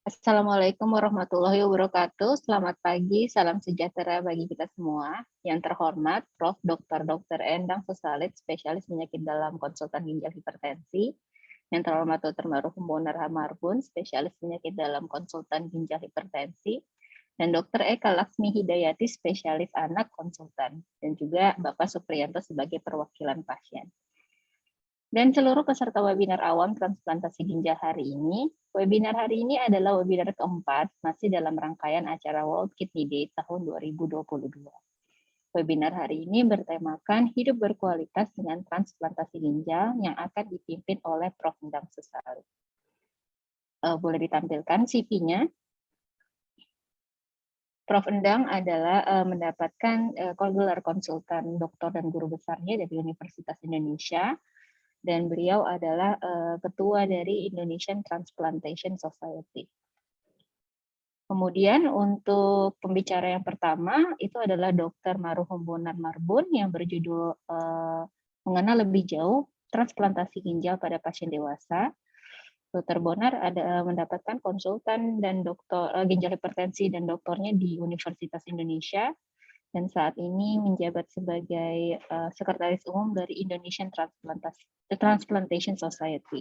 Assalamualaikum warahmatullahi wabarakatuh. Selamat pagi, salam sejahtera bagi kita semua. Yang terhormat, Prof. Dr. Endang Susalit, spesialis penyakit dalam konsultan ginjal hipertensi. Yang terhormat Dr. Marhum Bonar Hamarbun, spesialis penyakit dalam konsultan ginjal hipertensi. Dan Dr. Eka Laksmi Hidayati, spesialis anak konsultan. Dan juga Bapak Supriyanto sebagai perwakilan pasien. Dan seluruh peserta webinar awam transplantasi ginjal hari ini. Webinar hari ini adalah webinar keempat, masih dalam rangkaian acara World Kidney Day tahun 2022. Webinar hari ini bertemakan hidup berkualitas dengan transplantasi ginjal yang akan dipimpin oleh Prof. Endang Susalit. Boleh ditampilkan CV-nya. Prof. Endang adalah mendapatkan gelar konsultan doktor dan guru besarnya dari Universitas Indonesia, dan beliau adalah ketua dari Indonesian Transplantation Society. Kemudian untuk pembicara yang pertama itu adalah Dr. Marhum Bonar Marbun yang berjudul mengenal lebih jauh transplantasi ginjal pada pasien dewasa. Dr. Bonar mendapatkan konsultan dan doktor ginjal hipertensi dan doktornya di Universitas Indonesia, dan saat ini menjabat sebagai Sekretaris Umum dari Indonesian Transplantation Society.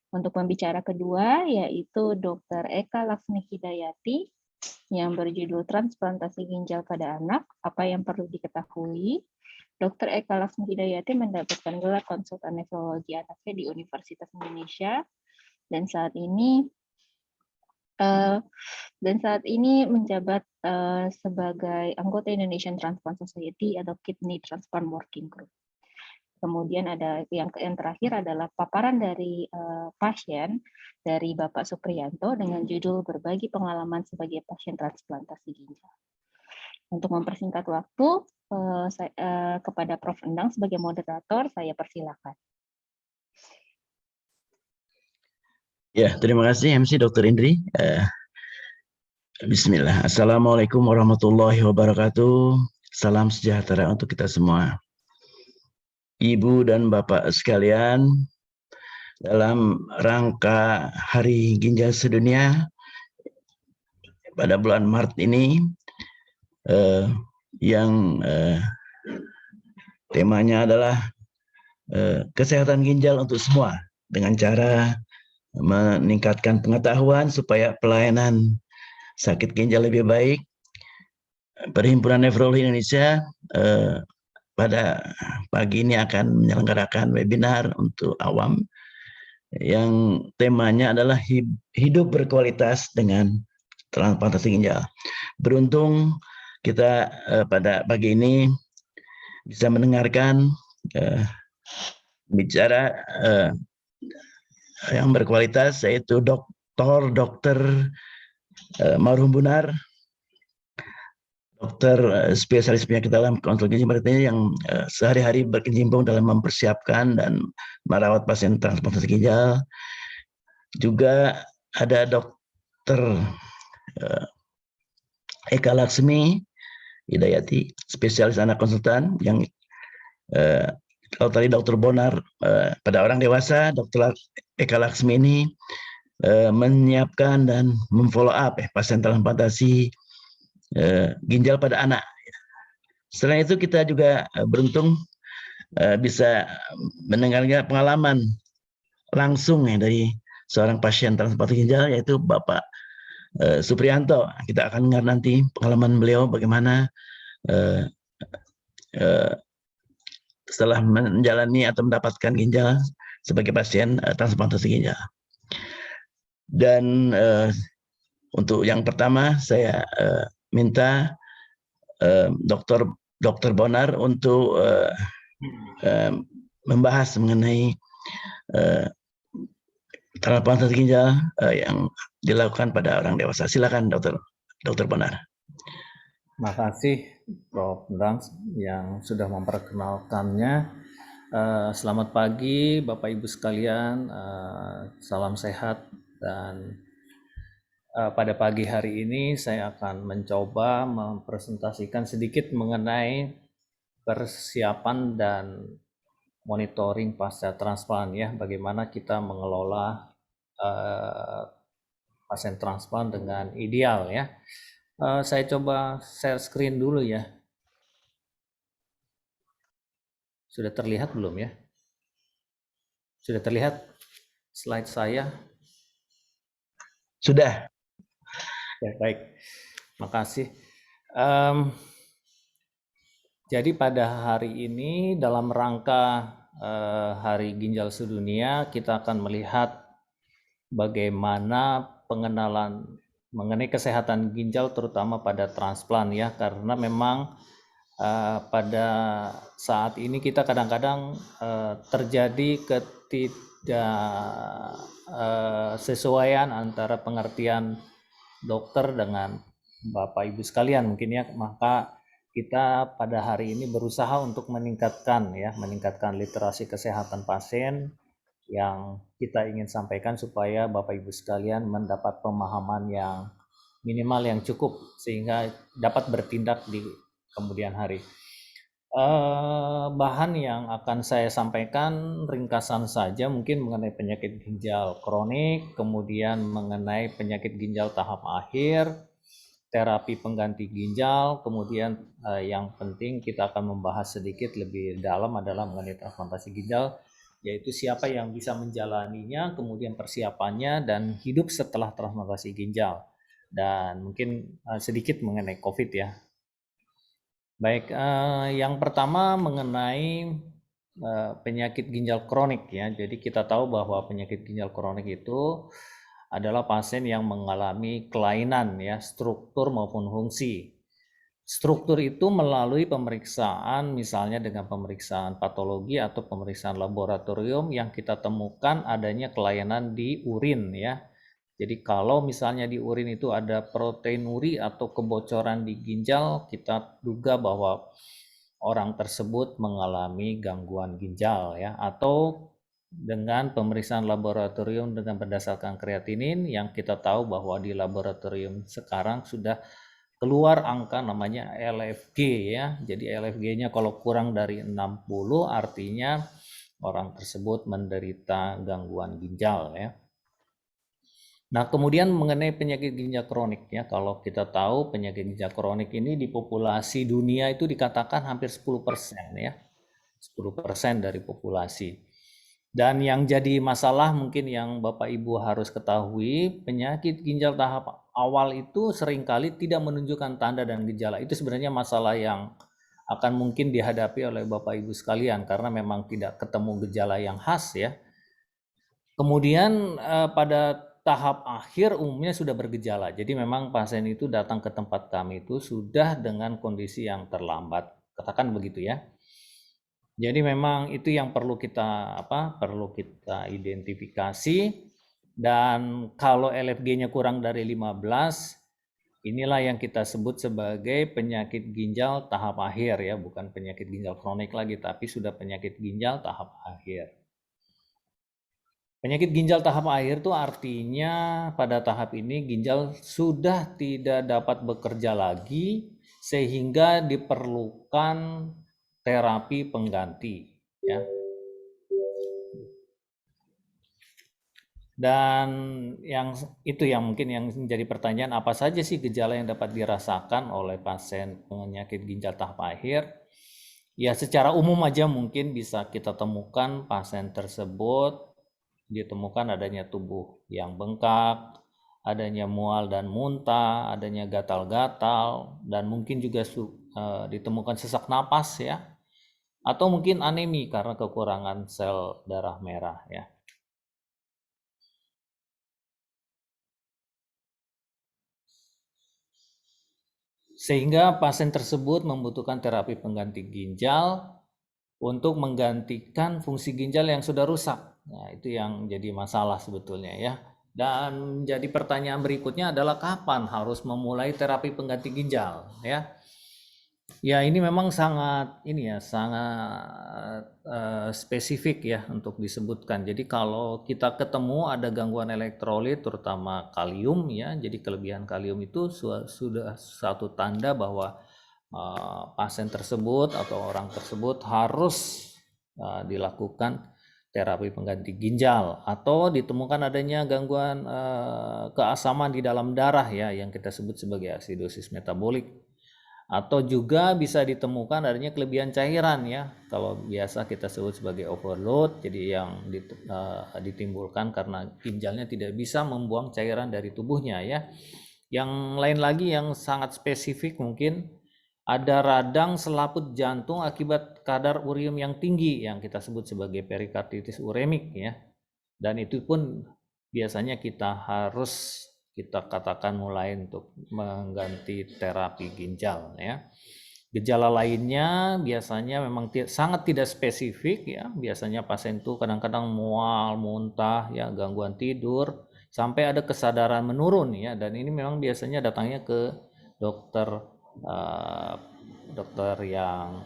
Untuk pembicara kedua yaitu Dr. Eka Laksmi Hidayati yang berjudul Transplantasi Ginjal pada Anak, apa yang perlu diketahui. Dr. Eka Laksmi Hidayati mendapatkan gelar konsultan nefrologi anaknya di Universitas Indonesia, dan saat ini menjabat sebagai anggota Indonesian Transplant Society atau Kidney Transplant Working Group. Kemudian ada yang terakhir adalah paparan dari pasien dari Bapak Supriyanto dengan judul berbagi pengalaman sebagai pasien transplantasi ginjal. Untuk mempersingkat waktu, kepada Prof. Endang sebagai moderator, saya persilakan. Ya, terima kasih MC Dr. Indri. Bismillah. Assalamualaikum warahmatullahi wabarakatuh. Salam sejahtera untuk kita semua. Ibu dan Bapak sekalian, dalam rangka Hari Ginjal Sedunia pada bulan Maret ini, yang temanya adalah kesehatan ginjal untuk semua, dengan cara meningkatkan pengetahuan supaya pelayanan sakit ginjal lebih baik. Perhimpunan Nefrologi Indonesia pada pagi ini akan menyelenggarakan webinar untuk awam yang temanya adalah hidup berkualitas dengan transplantasi ginjal. Beruntung kita pada pagi ini bisa mendengarkan bicara yang berkualitas, yaitu Dr. Marhum Bonar, dokter spesialis penyakit dalam konsultan ginjal hipertensi yang sehari-hari berkecimpung dalam mempersiapkan dan merawat pasien transplantasi ginjal. Juga ada Dr. Eka Laksmi Hidayati, spesialis anak konsultan, yang kalau tadi Dr. Bonar pada orang dewasa, Dr. Eka Laksmi ini menyiapkan dan memfollow up pasien transplantasi ginjal pada anak. Selain itu kita juga beruntung bisa mendengarnya pengalaman langsung dari seorang pasien transplantasi ginjal, yaitu Bapak Supriyanto. Kita akan dengar nanti pengalaman beliau bagaimana setelah menjalani atau mendapatkan ginjal sebagai pasien transplantasi ginjal. Dan untuk yang pertama saya minta Dr. Bonar untuk membahas mengenai transplantasi ginjal yang dilakukan pada orang dewasa. Silakan Dr. Bonar. Terima kasih Prof. Endang yang sudah memperkenalkannya. Selamat pagi Bapak Ibu sekalian, salam sehat, dan pada pagi hari ini saya akan mencoba mempresentasikan sedikit mengenai persiapan dan monitoring pasca transplant, ya, bagaimana kita mengelola pasien transplant dengan ideal ya. Saya coba share screen dulu ya. Sudah terlihat belum ya? Sudah terlihat slide saya? Sudah. Ya, baik, makasih. Jadi pada hari ini dalam rangka Hari Ginjal Sedunia, kita akan melihat bagaimana pengenalan mengenai kesehatan ginjal terutama pada transplant ya, karena memang pada saat ini kita kadang-kadang terjadi ketidaksesuaian antara pengertian dokter dengan Bapak Ibu sekalian mungkin ya, maka kita pada hari ini berusaha untuk meningkatkan literasi kesehatan pasien yang kita ingin sampaikan supaya Bapak Ibu sekalian mendapat pemahaman yang minimal yang cukup sehingga dapat bertindak di kemudian hari. Bahan yang akan saya sampaikan ringkasan saja mungkin mengenai penyakit ginjal kronik, kemudian mengenai penyakit ginjal tahap akhir, terapi pengganti ginjal, kemudian yang penting kita akan membahas sedikit lebih dalam adalah mengenai transplantasi ginjal, yaitu siapa yang bisa menjalaninya, kemudian persiapannya, dan hidup setelah transplantasi ginjal. Dan mungkin sedikit mengenai COVID ya. Baik, yang pertama mengenai penyakit ginjal kronik ya. Jadi kita tahu bahwa penyakit ginjal kronik itu adalah pasien yang mengalami kelainan ya, struktur maupun fungsi. Struktur itu melalui pemeriksaan, misalnya dengan pemeriksaan patologi atau pemeriksaan laboratorium yang kita temukan adanya kelainan di urin ya. Jadi kalau misalnya di urin itu ada proteinuri atau kebocoran di ginjal, kita duga bahwa orang tersebut mengalami gangguan ginjal ya, atau dengan pemeriksaan laboratorium dengan berdasarkan kreatinin yang kita tahu bahwa di laboratorium sekarang sudah keluar angka namanya LFG ya. Jadi LFG-nya kalau kurang dari 60 artinya orang tersebut menderita gangguan ginjal ya. Nah, kemudian mengenai penyakit ginjal kronik ya, kalau kita tahu penyakit ginjal kronik ini di populasi dunia itu dikatakan hampir 10% ya. 10% dari populasi. Dan yang jadi masalah mungkin yang Bapak Ibu harus ketahui, penyakit ginjal tahap awal itu seringkali tidak menunjukkan tanda dan gejala. Itu sebenarnya masalah yang akan mungkin dihadapi oleh Bapak Ibu sekalian karena memang tidak ketemu gejala yang khas ya. Kemudian pada tahap akhir umumnya sudah bergejala. Jadi memang pasien itu datang ke tempat kami itu sudah dengan kondisi yang terlambat. Katakan begitu ya. Jadi memang itu yang perlu kita identifikasi, dan kalau LFG-nya kurang dari 15, inilah yang kita sebut sebagai penyakit ginjal tahap akhir ya, bukan penyakit ginjal kronik lagi, tapi sudah penyakit ginjal tahap akhir. Penyakit ginjal tahap akhir itu artinya pada tahap ini ginjal sudah tidak dapat bekerja lagi sehingga diperlukan terapi pengganti ya. Dan yang itu yang mungkin yang menjadi pertanyaan, apa saja sih gejala yang dapat dirasakan oleh pasien penyakit ginjal tahap akhir? Ya secara umum aja mungkin bisa kita temukan pasien tersebut ditemukan adanya tubuh yang bengkak, adanya mual dan muntah, adanya gatal-gatal, dan mungkin juga ditemukan sesak napas ya, atau mungkin anemi karena kekurangan sel darah merah ya. Sehingga pasien tersebut membutuhkan terapi pengganti ginjal untuk menggantikan fungsi ginjal yang sudah rusak. Nah, itu yang jadi masalah sebetulnya ya. Dan jadi pertanyaan berikutnya adalah kapan harus memulai terapi pengganti ginjal ya. Ya ini memang sangat spesifik ya untuk disebutkan. Jadi kalau kita ketemu ada gangguan elektrolit terutama kalium ya, jadi kelebihan kalium itu sudah satu tanda bahwa pasien tersebut atau orang tersebut harus dilakukan terapi pengganti ginjal, atau ditemukan adanya gangguan keasaman di dalam darah ya yang kita sebut sebagai asidosis metabolik, atau juga bisa ditemukan adanya kelebihan cairan ya, kalau biasa kita sebut sebagai overload, jadi yang ditimbulkan karena ginjalnya tidak bisa membuang cairan dari tubuhnya ya. Yang lain lagi yang sangat spesifik mungkin ada radang selaput jantung akibat kadar urium yang tinggi yang kita sebut sebagai perikarditis uremik ya. Dan itu pun biasanya kita katakan mulai untuk mengganti terapi ginjal ya. Gejala lainnya biasanya memang sangat tidak spesifik ya. Biasanya pasien itu kadang-kadang mual, muntah ya, gangguan tidur, sampai ada kesadaran menurun ya. Dan ini memang biasanya datangnya ke dokter yang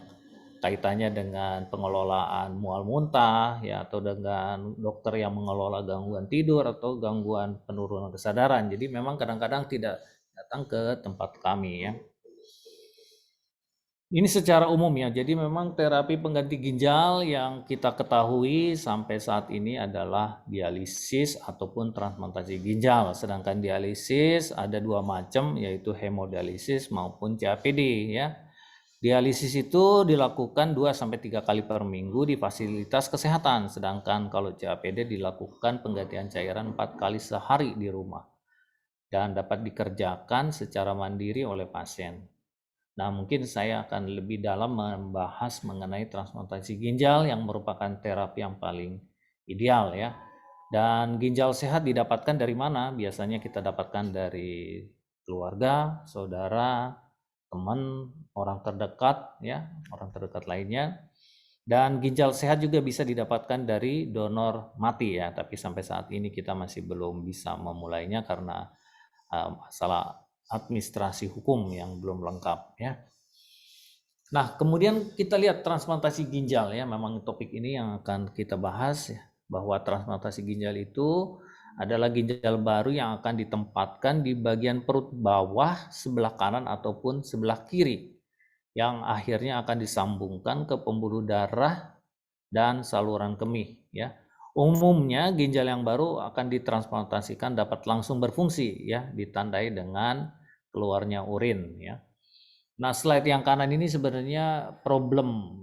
kaitannya dengan pengelolaan mual muntah ya, atau dengan dokter yang mengelola gangguan tidur atau gangguan penurunan kesadaran. Jadi memang kadang-kadang tidak datang ke tempat kami ya. Ini secara umum ya, jadi memang terapi pengganti ginjal yang kita ketahui sampai saat ini adalah dialisis ataupun transplantasi ginjal. Sedangkan dialisis ada dua macam, yaitu hemodialisis maupun CAPD ya. Dialisis itu dilakukan 2-3 kali per minggu di fasilitas kesehatan, sedangkan kalau CAPD dilakukan penggantian cairan 4 kali sehari di rumah dan dapat dikerjakan secara mandiri oleh pasien. Nah, mungkin saya akan lebih dalam membahas mengenai transplantasi ginjal yang merupakan terapi yang paling ideal ya. Dan ginjal sehat didapatkan dari mana? Biasanya kita dapatkan dari keluarga, saudara, teman, orang terdekat ya, orang terdekat lainnya. Dan ginjal sehat juga bisa didapatkan dari donor mati ya, tapi sampai saat ini kita masih belum bisa memulainya karena masalah administrasi hukum yang belum lengkap ya. Nah, kemudian kita lihat transplantasi ginjal ya, memang topik ini yang akan kita bahas ya, bahwa transplantasi ginjal itu adalah ginjal baru yang akan ditempatkan di bagian perut bawah sebelah kanan ataupun sebelah kiri, yang akhirnya akan disambungkan ke pembuluh darah dan saluran kemih ya. Umumnya ginjal yang baru akan ditransplantasikan dapat langsung berfungsi ya, ditandai dengan keluarnya urin ya. Nah, slide yang kanan ini sebenarnya problem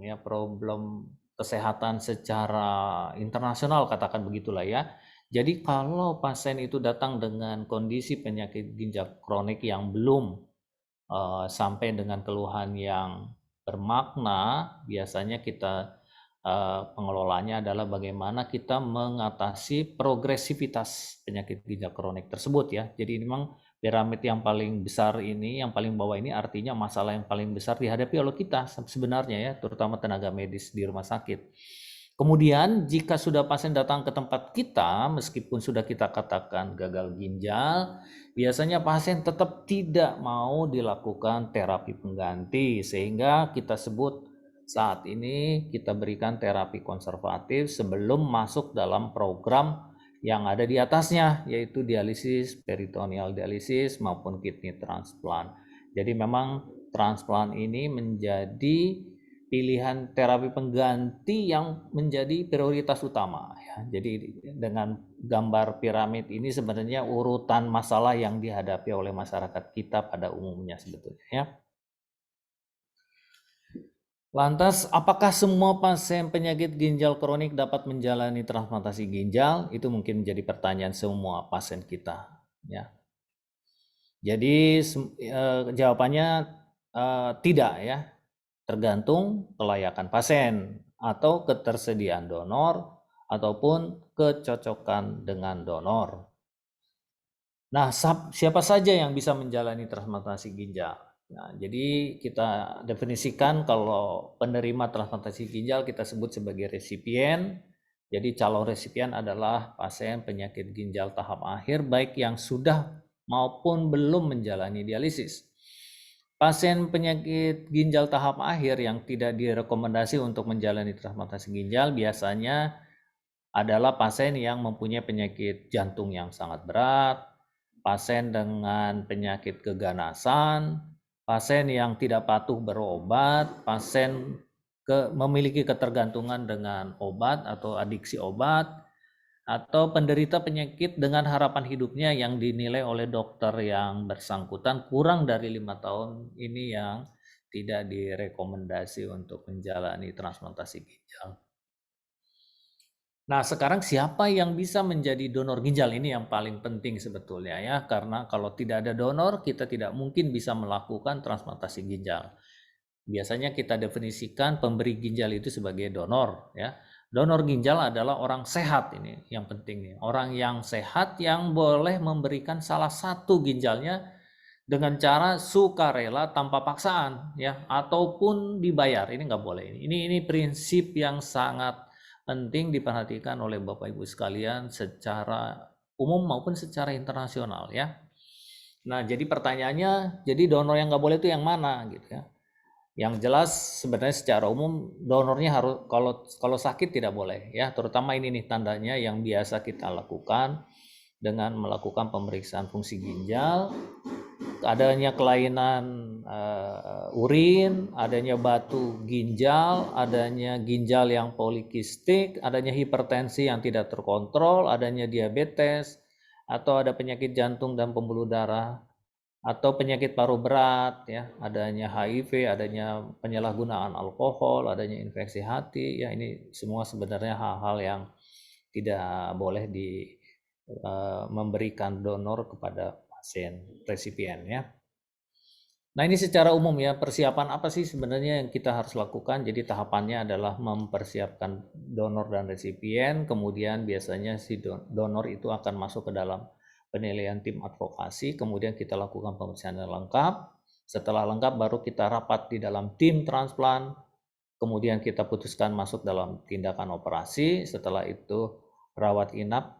kesehatan secara internasional, katakan begitulah ya. Jadi kalau pasien itu datang dengan kondisi penyakit ginjal kronik yang belum sampai dengan keluhan yang bermakna, biasanya kita pengelolanya adalah bagaimana kita mengatasi progresivitas penyakit ginjal kronik tersebut ya. Jadi memang piramid yang paling besar ini, yang paling bawah ini artinya masalah yang paling besar dihadapi oleh kita sebenarnya ya, terutama tenaga medis di rumah sakit. Kemudian jika sudah pasien datang ke tempat kita, meskipun sudah kita katakan gagal ginjal, biasanya pasien tetap tidak mau dilakukan terapi pengganti, sehingga kita sebut saat ini kita berikan terapi konservatif sebelum masuk dalam program yang ada di atasnya, yaitu dialisis, peritoneal dialisis maupun kidney transplant. Jadi memang transplant ini menjadi pilihan terapi pengganti yang menjadi prioritas utama ya. Jadi dengan gambar piramid ini sebenarnya urutan masalah yang dihadapi oleh masyarakat kita pada umumnya sebetulnya ya. Lantas, apakah semua pasien penyakit ginjal kronik dapat menjalani transplantasi ginjal? Itu mungkin menjadi pertanyaan semua pasien kita ya. Jadi jawabannya tidak ya. Tergantung kelayakan pasien atau ketersediaan donor ataupun kecocokan dengan donor. Nah, siapa saja yang bisa menjalani transplantasi ginjal? Nah, jadi kita definisikan kalau penerima transplantasi ginjal kita sebut sebagai resipien. Jadi calon resipien adalah pasien penyakit ginjal tahap akhir baik yang sudah maupun belum menjalani dialisis. Pasien penyakit ginjal tahap akhir yang tidak direkomendasi untuk menjalani transplantasi ginjal biasanya adalah pasien yang mempunyai penyakit jantung yang sangat berat, pasien dengan penyakit keganasan, pasien yang tidak patuh berobat, pasien memiliki ketergantungan dengan obat atau adiksi obat, atau penderita penyakit dengan harapan hidupnya yang dinilai oleh dokter yang bersangkutan kurang dari 5 tahun, ini yang tidak direkomendasi untuk menjalani transplantasi ginjal. Nah, sekarang siapa yang bisa menjadi donor ginjal? Ini yang paling penting sebetulnya ya, karena kalau tidak ada donor, kita tidak mungkin bisa melakukan transplantasi ginjal. Biasanya kita definisikan pemberi ginjal itu sebagai donor ya. Donor ginjal adalah orang sehat, ini yang penting nih. Orang yang sehat yang boleh memberikan salah satu ginjalnya dengan cara sukarela tanpa paksaan ya, ataupun dibayar. Ini nggak boleh. Ini prinsip yang sangat penting diperhatikan oleh Bapak Ibu sekalian secara umum maupun secara internasional ya. Nah, jadi pertanyaannya, jadi donor yang nggak boleh itu yang mana gitu ya? Yang jelas sebenarnya secara umum donornya harus, kalau sakit tidak boleh ya, terutama ini nih tandanya yang biasa kita lakukan dengan melakukan pemeriksaan fungsi ginjal, adanya kelainan urin, adanya batu ginjal, adanya ginjal yang polikistik, adanya hipertensi yang tidak terkontrol, adanya diabetes, atau ada penyakit jantung dan pembuluh darah, atau penyakit paru berat ya, adanya HIV, adanya penyalahgunaan alkohol, adanya infeksi hati ya, ini semua sebenarnya hal-hal yang tidak boleh memberikan donor kepada pasien resipien ya. Nah, ini secara umum ya, persiapan apa sih sebenarnya yang kita harus lakukan? Jadi tahapannya adalah mempersiapkan donor dan resipien, kemudian biasanya si donor itu akan masuk ke dalam penilaian tim advokasi, kemudian kita lakukan pemeriksaan yang lengkap. Setelah lengkap baru kita rapat di dalam tim transplant, kemudian kita putuskan masuk dalam tindakan operasi. Setelah itu rawat inap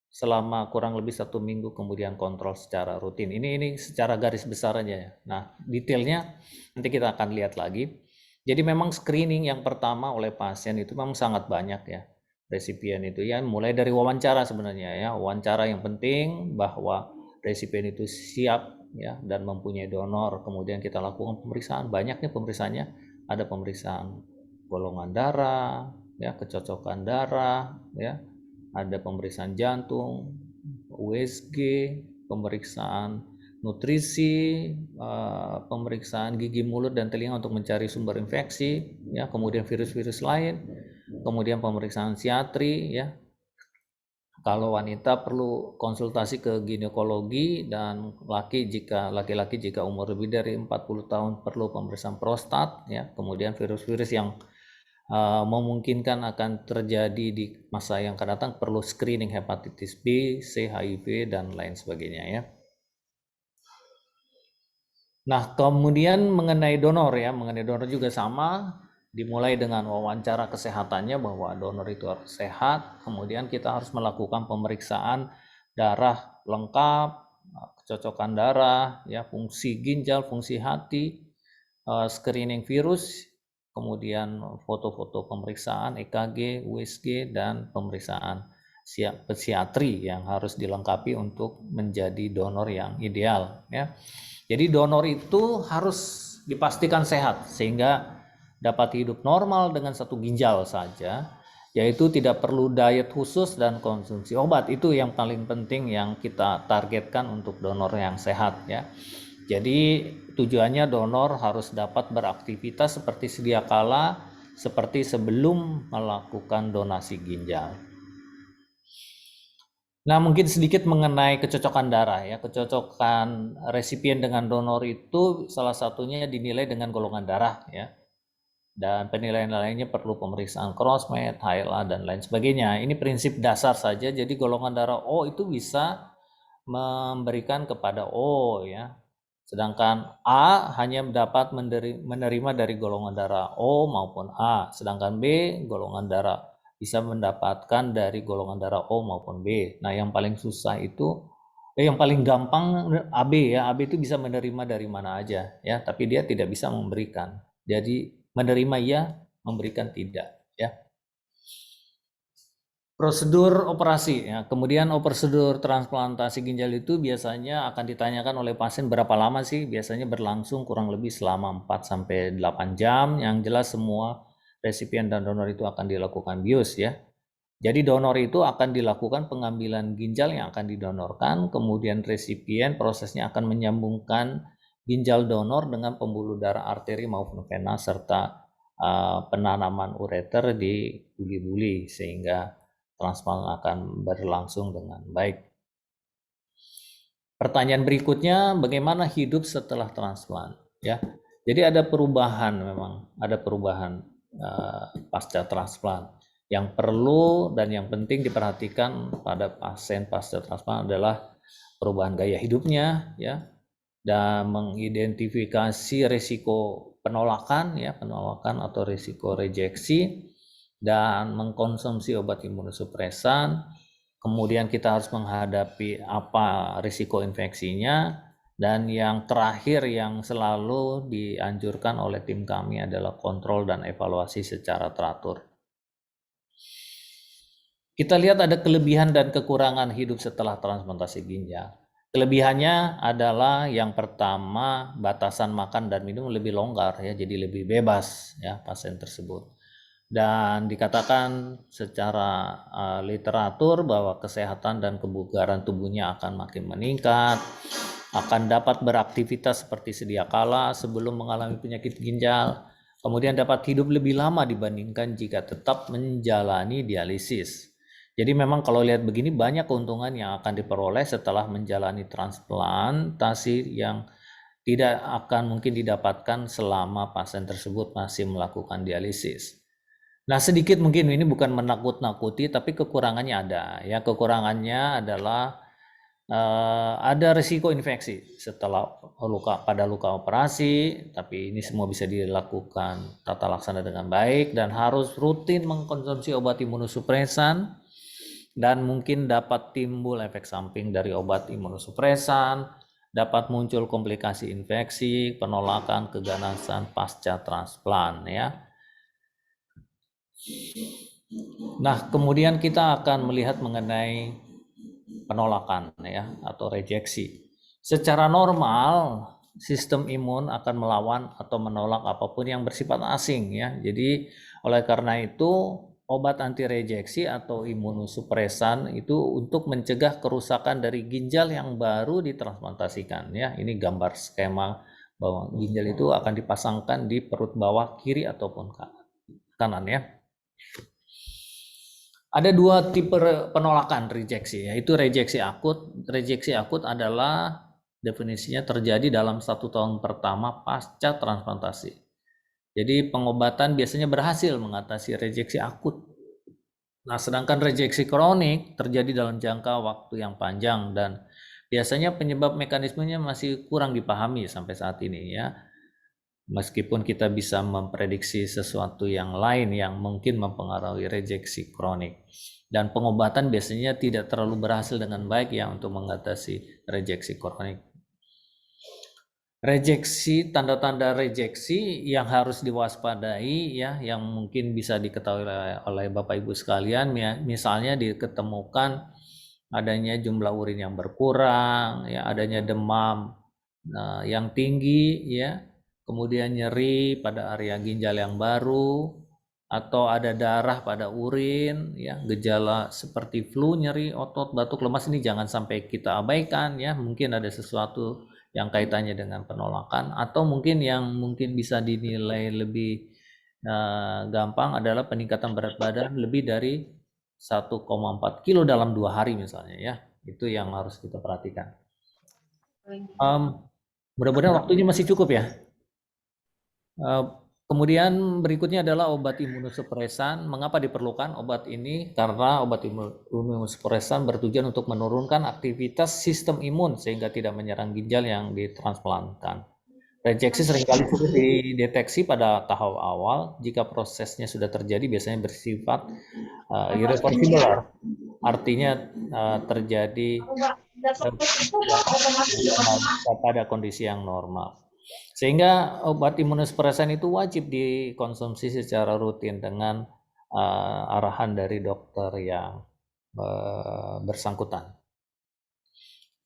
selama kurang lebih 1 minggu, kemudian kontrol secara rutin. Ini secara garis besar aja ya. Nah, detailnya nanti kita akan lihat lagi. Jadi memang screening yang pertama oleh pasien itu memang sangat banyak ya. Resipien itu ya, mulai dari wawancara sebenarnya ya. Wawancara yang penting bahwa resipien itu siap ya dan mempunyai donor. Kemudian kita lakukan pemeriksaan, banyaknya pemeriksaannya. Ada pemeriksaan golongan darah, ya, kecocokan darah, ya, ada pemeriksaan jantung, USG, pemeriksaan nutrisi, pemeriksaan gigi, mulut, dan telinga untuk mencari sumber infeksi, ya, kemudian virus-virus lain, kemudian pemeriksaan psikiatri, ya. Kalau wanita perlu konsultasi ke ginekologi, dan laki-laki jika umur lebih dari 40 tahun perlu pemeriksaan prostat, ya, kemudian virus-virus yang memungkinkan akan terjadi di masa yang akan datang perlu screening hepatitis B, C, HIV, dan lain sebagainya ya. Nah, kemudian mengenai donor ya, mengenai donor juga sama, dimulai dengan wawancara kesehatannya bahwa donor itu harus sehat, kemudian kita harus melakukan pemeriksaan darah lengkap, kecocokan darah, ya, fungsi ginjal, fungsi hati, screening virus, kemudian foto-foto pemeriksaan EKG, USG, dan pemeriksaan psikiatri yang harus dilengkapi untuk menjadi donor yang ideal ya. Jadi donor itu harus dipastikan sehat sehingga dapat hidup normal dengan 1 ginjal saja, yaitu tidak perlu diet khusus dan konsumsi obat. Itu yang paling penting yang kita targetkan untuk donor yang sehat ya. Jadi tujuannya donor harus dapat beraktivitas seperti sedia kala, seperti sebelum melakukan donasi ginjal. Nah, mungkin sedikit mengenai kecocokan darah ya. Kecocokan resipien dengan donor itu salah satunya dinilai dengan golongan darah ya. Dan penilaian lainnya perlu pemeriksaan crossmatch, HLA, dan lain sebagainya. Ini prinsip dasar saja. Jadi golongan darah O itu bisa memberikan kepada O ya. Sedangkan A hanya dapat menerima dari golongan darah O maupun A. Sedangkan B golongan darah bisa mendapatkan dari golongan darah O maupun B. Nah, yang paling susah itu, yang paling gampang AB ya. AB itu bisa menerima dari mana aja ya, tapi dia tidak bisa memberikan. Jadi menerima iya, memberikan tidak ya. Prosedur operasi ya. Kemudian prosedur transplantasi ginjal itu biasanya akan ditanyakan oleh pasien berapa lama sih? Biasanya berlangsung kurang lebih selama 4 sampai 8 jam. Yang jelas semua resipien dan donor itu akan dilakukan bius ya. Jadi donor itu akan dilakukan pengambilan ginjal yang akan didonorkan, kemudian resipien prosesnya akan menyambungkan ginjal donor dengan pembuluh darah arteri maupun vena serta penanaman ureter di buli-buli sehingga transplant akan berlangsung dengan baik. Pertanyaan berikutnya, bagaimana hidup setelah transplant? Ya, jadi ada perubahan, memang ada perubahan pasca transplant. Yang perlu dan yang penting diperhatikan pada pasien pasca transplant adalah perubahan gaya hidupnya, ya, dan mengidentifikasi risiko penolakan, ya, penolakan atau risiko rejeksi, dan mengkonsumsi obat imunosupresan. Kemudian kita harus menghadapi apa risiko infeksinya, dan yang terakhir yang selalu dianjurkan oleh tim kami adalah kontrol dan evaluasi secara teratur. Kita lihat ada kelebihan dan kekurangan hidup setelah transplantasi ginjal. Kelebihannya adalah yang pertama, batasan makan dan minum lebih longgar ya, jadi lebih bebas ya pasien tersebut. Dan dikatakan secara literatur bahwa kesehatan dan kebugaran tubuhnya akan makin meningkat, akan dapat beraktivitas seperti sedia kala sebelum mengalami penyakit ginjal, kemudian dapat hidup lebih lama dibandingkan jika tetap menjalani dialisis. Jadi memang kalau lihat begini banyak keuntungan yang akan diperoleh setelah menjalani transplantasi yang tidak akan mungkin didapatkan selama pasien tersebut masih melakukan dialisis. Nah, sedikit mungkin ini bukan menakut-nakuti, tapi kekurangannya ada. Ya, kekurangannya adalah ada risiko infeksi setelah pada luka operasi, tapi ini semua bisa dilakukan tata laksana dengan baik dan harus rutin mengkonsumsi obat imunosupresan, dan mungkin dapat timbul efek samping dari obat imunosupresan, dapat muncul komplikasi infeksi, penolakan, keganasan pasca transplant ya. Nah, kemudian kita akan melihat mengenai penolakan ya atau rejeksi. Secara normal, sistem imun akan melawan atau menolak apapun yang bersifat asing ya. Jadi oleh karena itu obat anti rejeksi atau imunosupresan itu untuk mencegah kerusakan dari ginjal yang baru ditransplantasikan ya. Ini gambar skema bahwa ginjal itu akan dipasangkan di perut bawah kiri ataupun kanan ya. Ada dua tipe penolakan rejeksi, yaitu rejeksi akut. Rejeksi akut adalah definisinya terjadi dalam 1 tahun pertama pasca transplantasi. Jadi pengobatan biasanya berhasil mengatasi rejeksi akut. Nah, sedangkan rejeksi kronik terjadi dalam jangka waktu yang panjang dan biasanya penyebab mekanismenya masih kurang dipahami sampai saat ini ya. Meskipun kita bisa memprediksi sesuatu yang lain yang mungkin mempengaruhi rejeksi kronik. Dan pengobatan biasanya tidak terlalu berhasil dengan baik ya untuk mengatasi rejeksi kronik. Rejeksi, tanda-tanda rejeksi yang harus diwaspadai ya, yang mungkin bisa diketahui oleh Bapak Ibu sekalian ya, misalnya diketemukan adanya jumlah urin yang berkurang, ya, adanya demam yang tinggi ya, kemudian nyeri pada area ginjal yang baru, atau ada darah pada urin ya, gejala seperti flu, nyeri otot, batuk, lemas ini jangan sampai kita abaikan ya. Mungkin ada sesuatu yang kaitannya dengan penolakan, atau mungkin yang mungkin bisa dinilai lebih gampang adalah peningkatan berat badan lebih dari 1,4 kilo dalam 2 hari misalnya ya. Itu yang harus kita perhatikan. Mudah-mudahan waktunya masih cukup ya. Kemudian berikutnya adalah obat imunosupresan. Mengapa diperlukan obat ini? Karena obat imunosupresan bertujuan untuk menurunkan aktivitas sistem imun sehingga tidak menyerang ginjal yang ditransplantkan. Rejeksi seringkali sulit dideteksi pada tahap awal. Jika prosesnya sudah terjadi, biasanya bersifat irreversible. Artinya terjadi pada kondisi yang normal. Sehingga obat imunosupresan itu wajib dikonsumsi secara rutin dengan arahan dari dokter yang bersangkutan.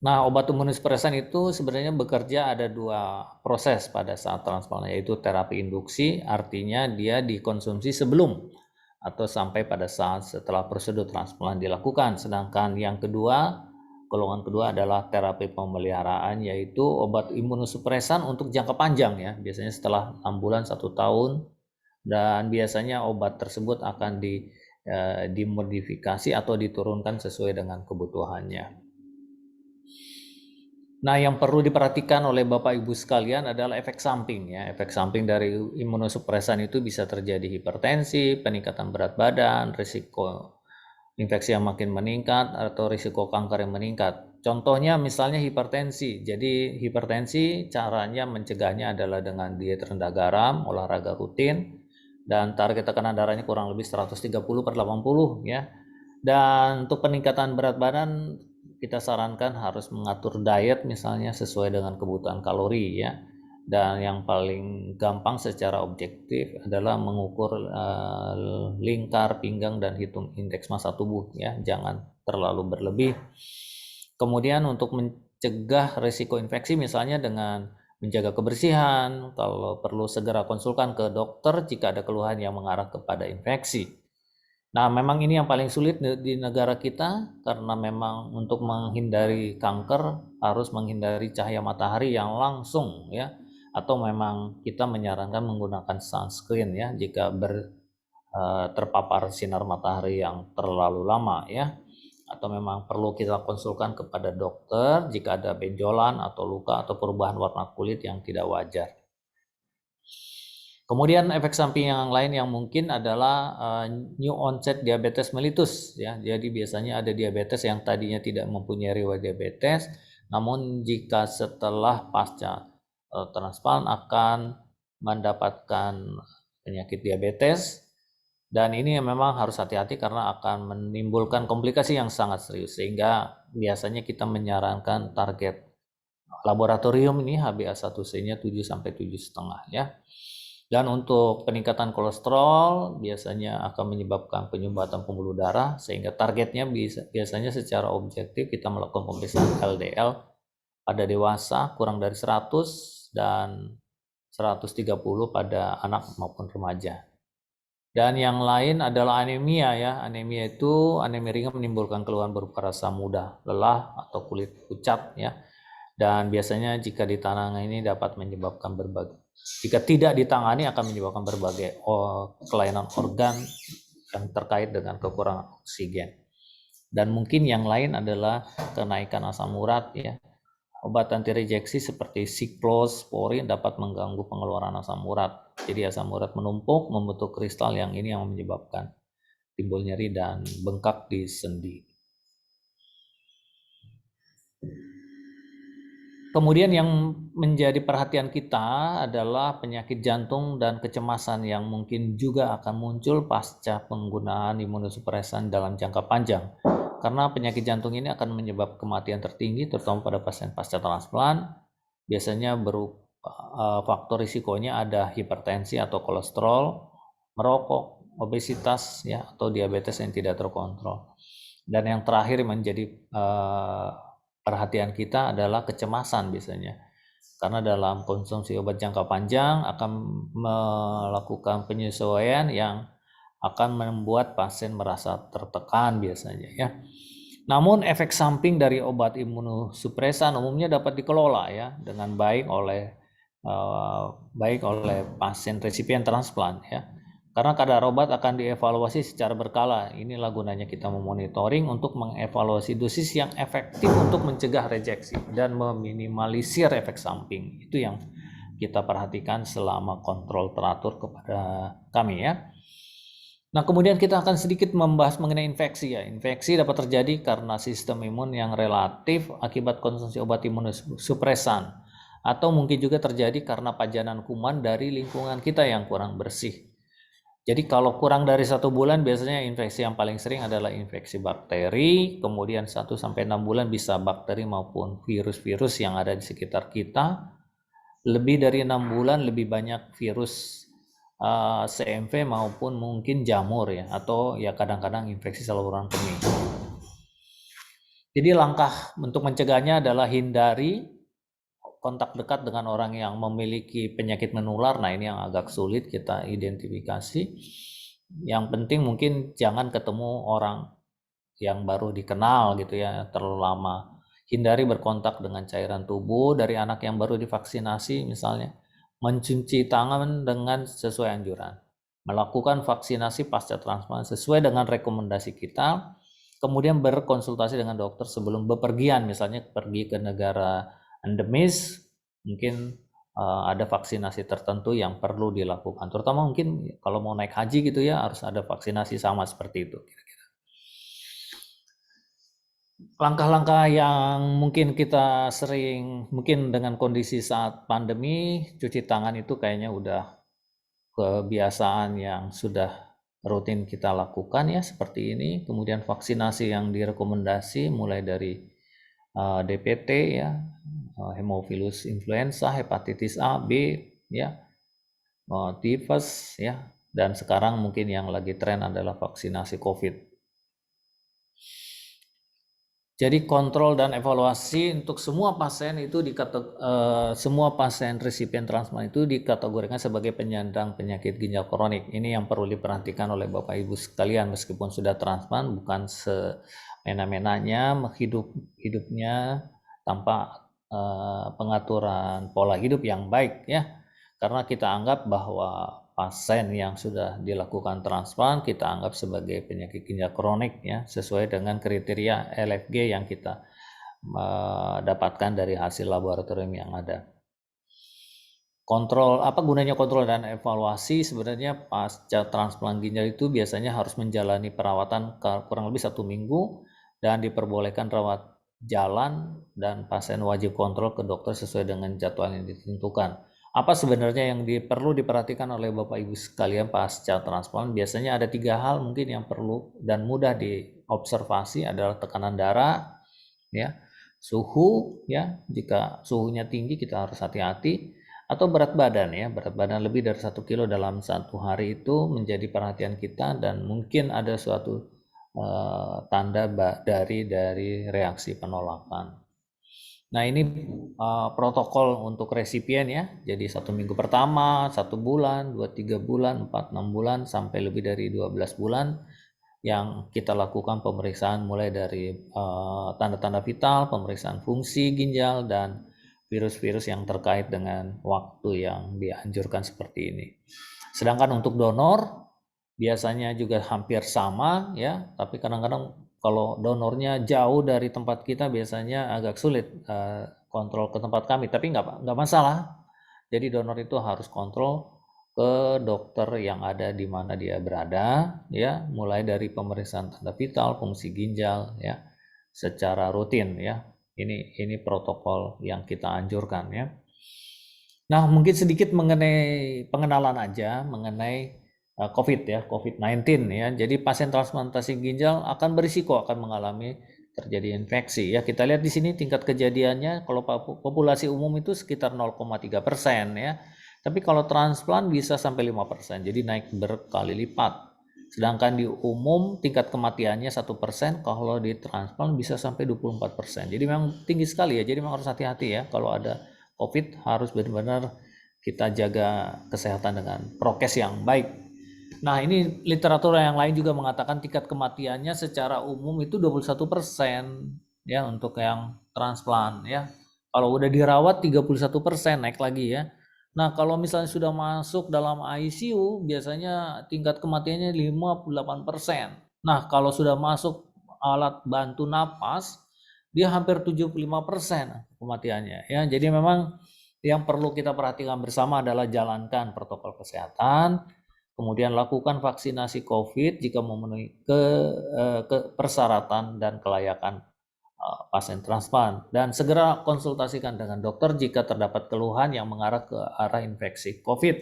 Nah, obat imunosupresan itu sebenarnya bekerja ada 2 proses pada saat transplant, yaitu terapi induksi, artinya dia dikonsumsi sebelum atau sampai pada saat setelah prosedur transplant dilakukan. Sedangkan yang kedua, golongan kedua adalah terapi pemeliharaan, yaitu obat imunosupresan untuk jangka panjang ya, biasanya setelah 6 bulan 1 tahun, dan biasanya obat tersebut akan dimodifikasi atau diturunkan sesuai dengan kebutuhannya. Nah, yang perlu diperhatikan oleh Bapak Ibu sekalian adalah efek samping ya. Efek samping dari imunosupresan itu bisa terjadi hipertensi, peningkatan berat badan, risiko infeksi yang makin meningkat, atau risiko kanker yang meningkat. Contohnya misalnya hipertensi. Jadi hipertensi caranya mencegahnya adalah dengan diet rendah garam, olahraga rutin, dan target tekanan darahnya kurang lebih 130/80 ya. Dan untuk peningkatan berat badan, kita sarankan harus mengatur diet misalnya sesuai dengan kebutuhan kalori ya. Dan yang paling gampang secara objektif adalah mengukur lingkar pinggang dan hitung indeks massa tubuh ya, jangan terlalu berlebih. Kemudian untuk mencegah risiko infeksi misalnya dengan menjaga kebersihan, kalau perlu segera konsulkan ke dokter jika ada keluhan yang mengarah kepada infeksi. Nah, memang ini yang paling sulit di negara kita karena memang untuk menghindari kanker harus menghindari cahaya matahari yang langsung ya, atau memang kita menyarankan menggunakan sunscreen ya jika terpapar sinar matahari yang terlalu lama ya, atau memang perlu kita konsulkan kepada dokter jika ada benjolan atau luka atau perubahan warna kulit yang tidak wajar. Kemudian efek samping yang lain yang mungkin adalah new onset diabetes mellitus ya. Jadi biasanya ada diabetes yang tadinya tidak mempunyai riwayat diabetes, namun jika setelah pasca transplant akan mendapatkan penyakit diabetes, dan ini memang harus hati-hati karena akan menimbulkan komplikasi yang sangat serius, sehingga biasanya kita menyarankan target laboratorium ini HbA1c-nya 7-7,5 ya. Dan untuk peningkatan kolesterol biasanya akan menyebabkan penyumbatan pembuluh darah, sehingga targetnya biasanya secara objektif kita melakukan pemeriksaan LDL pada dewasa kurang dari 100 dan 130 pada anak maupun remaja. Dan yang lain adalah anemia ya. Anemia itu anemia ringan menimbulkan keluhan berupa rasa mudah lelah atau kulit pucat ya. Dan biasanya jika ditangani ini dapat menyebabkan jika tidak ditangani akan menyebabkan berbagai kelainan organ yang terkait dengan kekurangan oksigen. Dan mungkin yang lain adalah kenaikan asam urat ya. Obat anti rejeksi seperti siklosporin dapat mengganggu pengeluaran asam urat. Jadi asam urat menumpuk membentuk kristal yang ini yang menyebabkan timbul nyeri dan bengkak di sendi. Kemudian yang menjadi perhatian kita adalah penyakit jantung dan kecemasan yang mungkin juga akan muncul pasca penggunaan imunosupresan dalam jangka panjang. Karena penyakit jantung ini akan menyebabkan kematian tertinggi terutama pada pasien pasca transplant. Biasanya faktor risikonya ada hipertensi atau kolesterol, merokok, obesitas ya, atau diabetes yang tidak terkontrol. Dan yang terakhir menjadi perhatian kita adalah kecemasan biasanya, karena dalam konsumsi obat jangka panjang akan melakukan penyesuaian yang akan membuat pasien merasa tertekan biasanya ya. Namun efek samping dari obat imunosupresan umumnya dapat dikelola ya dengan baik oleh pasien resipien transplant ya. Karena kadar obat akan dievaluasi secara berkala. Inilah gunanya kita memonitoring untuk mengevaluasi dosis yang efektif untuk mencegah rejeksi dan meminimalisir efek samping. Itu yang kita perhatikan selama kontrol teratur kepada kami ya. Nah, kemudian kita akan sedikit membahas mengenai infeksi ya. Infeksi dapat terjadi karena sistem imun yang relatif akibat konsumsi obat imunosupresan, atau mungkin juga terjadi karena pajanan kuman dari lingkungan kita yang kurang bersih. Jadi kalau kurang dari 1 bulan biasanya infeksi yang paling sering adalah infeksi bakteri, kemudian 1-6 bulan bisa bakteri maupun virus-virus yang ada di sekitar kita. Lebih dari 6 bulan lebih banyak virus CMV maupun mungkin jamur ya, atau ya kadang-kadang infeksi saluran kemih. Jadi langkah untuk mencegahnya adalah hindari kontak dekat dengan orang yang memiliki penyakit menular. Nah, ini yang agak sulit kita identifikasi. Yang penting mungkin jangan ketemu orang yang baru dikenal gitu ya terlalu lama. Hindari berkontak dengan cairan tubuh dari anak yang baru divaksinasi misalnya. Mencuci tangan dengan sesuai anjuran. Melakukan vaksinasi pasca transplant sesuai dengan rekomendasi kita. Kemudian berkonsultasi dengan dokter sebelum bepergian, misalnya pergi ke negara endemis, mungkin ada vaksinasi tertentu yang perlu dilakukan. Terutama mungkin kalau mau naik haji gitu ya, harus ada vaksinasi sama seperti itu. Langkah-langkah yang mungkin kita sering, mungkin dengan kondisi saat pandemi, cuci tangan itu kayaknya udah kebiasaan yang sudah rutin kita lakukan ya seperti ini. Kemudian vaksinasi yang direkomendasi mulai dari DPT ya, hemophilus influenza, hepatitis A, B ya, tifus ya, dan sekarang mungkin yang lagi tren adalah vaksinasi COVID. Jadi kontrol dan evaluasi untuk semua pasien itu semua pasien resipien transplant itu dikategorikan sebagai penyandang penyakit ginjal kronik. Ini yang perlu diperhatikan oleh Bapak Ibu sekalian, meskipun sudah transplant bukan semena-menanya hidupnya tanpa pengaturan pola hidup yang baik ya. Karena kita anggap bahwa pasien yang sudah dilakukan transplant kita anggap sebagai penyakit ginjal kronik ya, sesuai dengan kriteria LFG yang kita dapatkan dari hasil laboratorium yang ada. Kontrol, apa gunanya kontrol dan evaluasi? Sebenarnya pasca transplant ginjal itu biasanya harus menjalani perawatan kurang lebih 1 minggu dan diperbolehkan rawat jalan, dan pasien wajib kontrol ke dokter sesuai dengan jadwal yang ditentukan. Apa sebenarnya yang perlu diperhatikan oleh Bapak Ibu sekalian pasca transplant? Biasanya ada 3 hal mungkin yang perlu dan mudah diobservasi adalah tekanan darah, ya, suhu, ya, jika suhunya tinggi kita harus hati-hati, atau berat badan ya, berat badan lebih dari 1 kilo dalam 1 hari itu menjadi perhatian kita, dan mungkin ada suatu tanda dari reaksi penolakan. Nah, ini protokol untuk resipien ya. Jadi 1 minggu pertama, 1 bulan, 2-3 bulan, 4-6 bulan, sampai lebih dari 12 bulan yang kita lakukan pemeriksaan mulai dari tanda-tanda vital, pemeriksaan fungsi ginjal, dan virus-virus yang terkait dengan waktu yang dianjurkan seperti ini. Sedangkan untuk donor biasanya juga hampir sama ya, tapi kadang-kadang kalau donornya jauh dari tempat kita biasanya agak sulit kontrol ke tempat kami, tapi nggak masalah. Jadi donor itu harus kontrol ke dokter yang ada di mana dia berada ya, mulai dari pemeriksaan tanda vital, fungsi ginjal ya, secara rutin ya. Ini protokol yang kita anjurkan ya. Nah, mungkin sedikit mengenai pengenalan aja mengenai COVID ya, COVID-19 ya. Jadi pasien transplantasi ginjal akan berisiko akan mengalami terjadi infeksi ya. Kita lihat di sini tingkat kejadiannya kalau populasi umum itu sekitar 0,3% ya. Tapi kalau transplant bisa sampai 5%, jadi naik berkali lipat. Sedangkan di umum tingkat kematiannya 1%, kalau di transplant bisa sampai 24%. Jadi memang tinggi sekali ya. Jadi memang harus hati-hati ya kalau ada COVID, harus benar-benar kita jaga kesehatan dengan prokes yang baik. Nah, ini literatur yang lain juga mengatakan tingkat kematiannya secara umum itu 21% ya untuk yang transplant ya. Kalau udah dirawat 31%, naik lagi ya. Nah, kalau misalnya sudah masuk dalam ICU biasanya tingkat kematiannya 58%. Nah, kalau sudah masuk alat bantu napas dia hampir 75% kematiannya ya. Jadi memang yang perlu kita perhatikan bersama adalah jalankan protokol kesehatan, kemudian lakukan vaksinasi COVID jika memenuhi persyaratan dan kelayakan pasien transplant, dan segera konsultasikan dengan dokter jika terdapat keluhan yang mengarah ke arah infeksi COVID.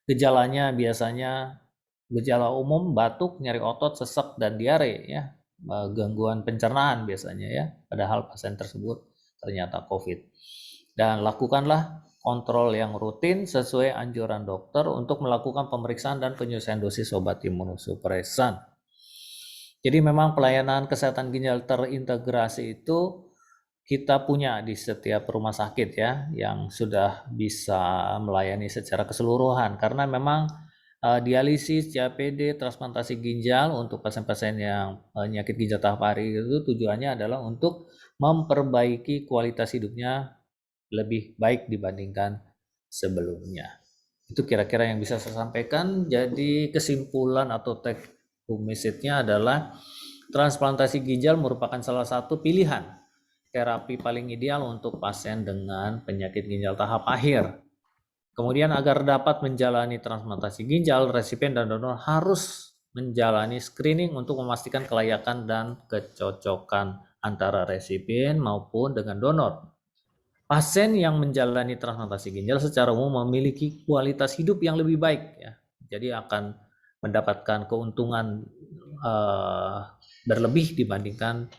Gejalanya biasanya gejala umum batuk, nyeri otot, sesak, dan diare ya, gangguan pencernaan biasanya ya, padahal pasien tersebut ternyata COVID. Dan lakukanlah kontrol yang rutin sesuai anjuran dokter untuk melakukan pemeriksaan dan penyelesaian dosis obat imunosupresan. Jadi memang pelayanan kesehatan ginjal terintegrasi itu kita punya di setiap rumah sakit ya, yang sudah bisa melayani secara keseluruhan, karena memang dialisis, CAPD, transplantasi ginjal untuk pasien-pasien yang penyakit ginjal tahap akhir itu tujuannya adalah untuk memperbaiki kualitas hidupnya lebih baik dibandingkan sebelumnya. Itu kira-kira yang bisa saya sampaikan. Jadi kesimpulan atau take home message-nya adalah transplantasi ginjal merupakan salah satu pilihan terapi paling ideal untuk pasien dengan penyakit ginjal tahap akhir. Kemudian agar dapat menjalani transplantasi ginjal, resipien dan donor harus menjalani screening untuk memastikan kelayakan dan kecocokan antara resipien maupun dengan donor. Pasien yang menjalani transplantasi ginjal secara umum memiliki kualitas hidup yang lebih baik ya. Jadi akan mendapatkan keuntungan berlebih dibandingkan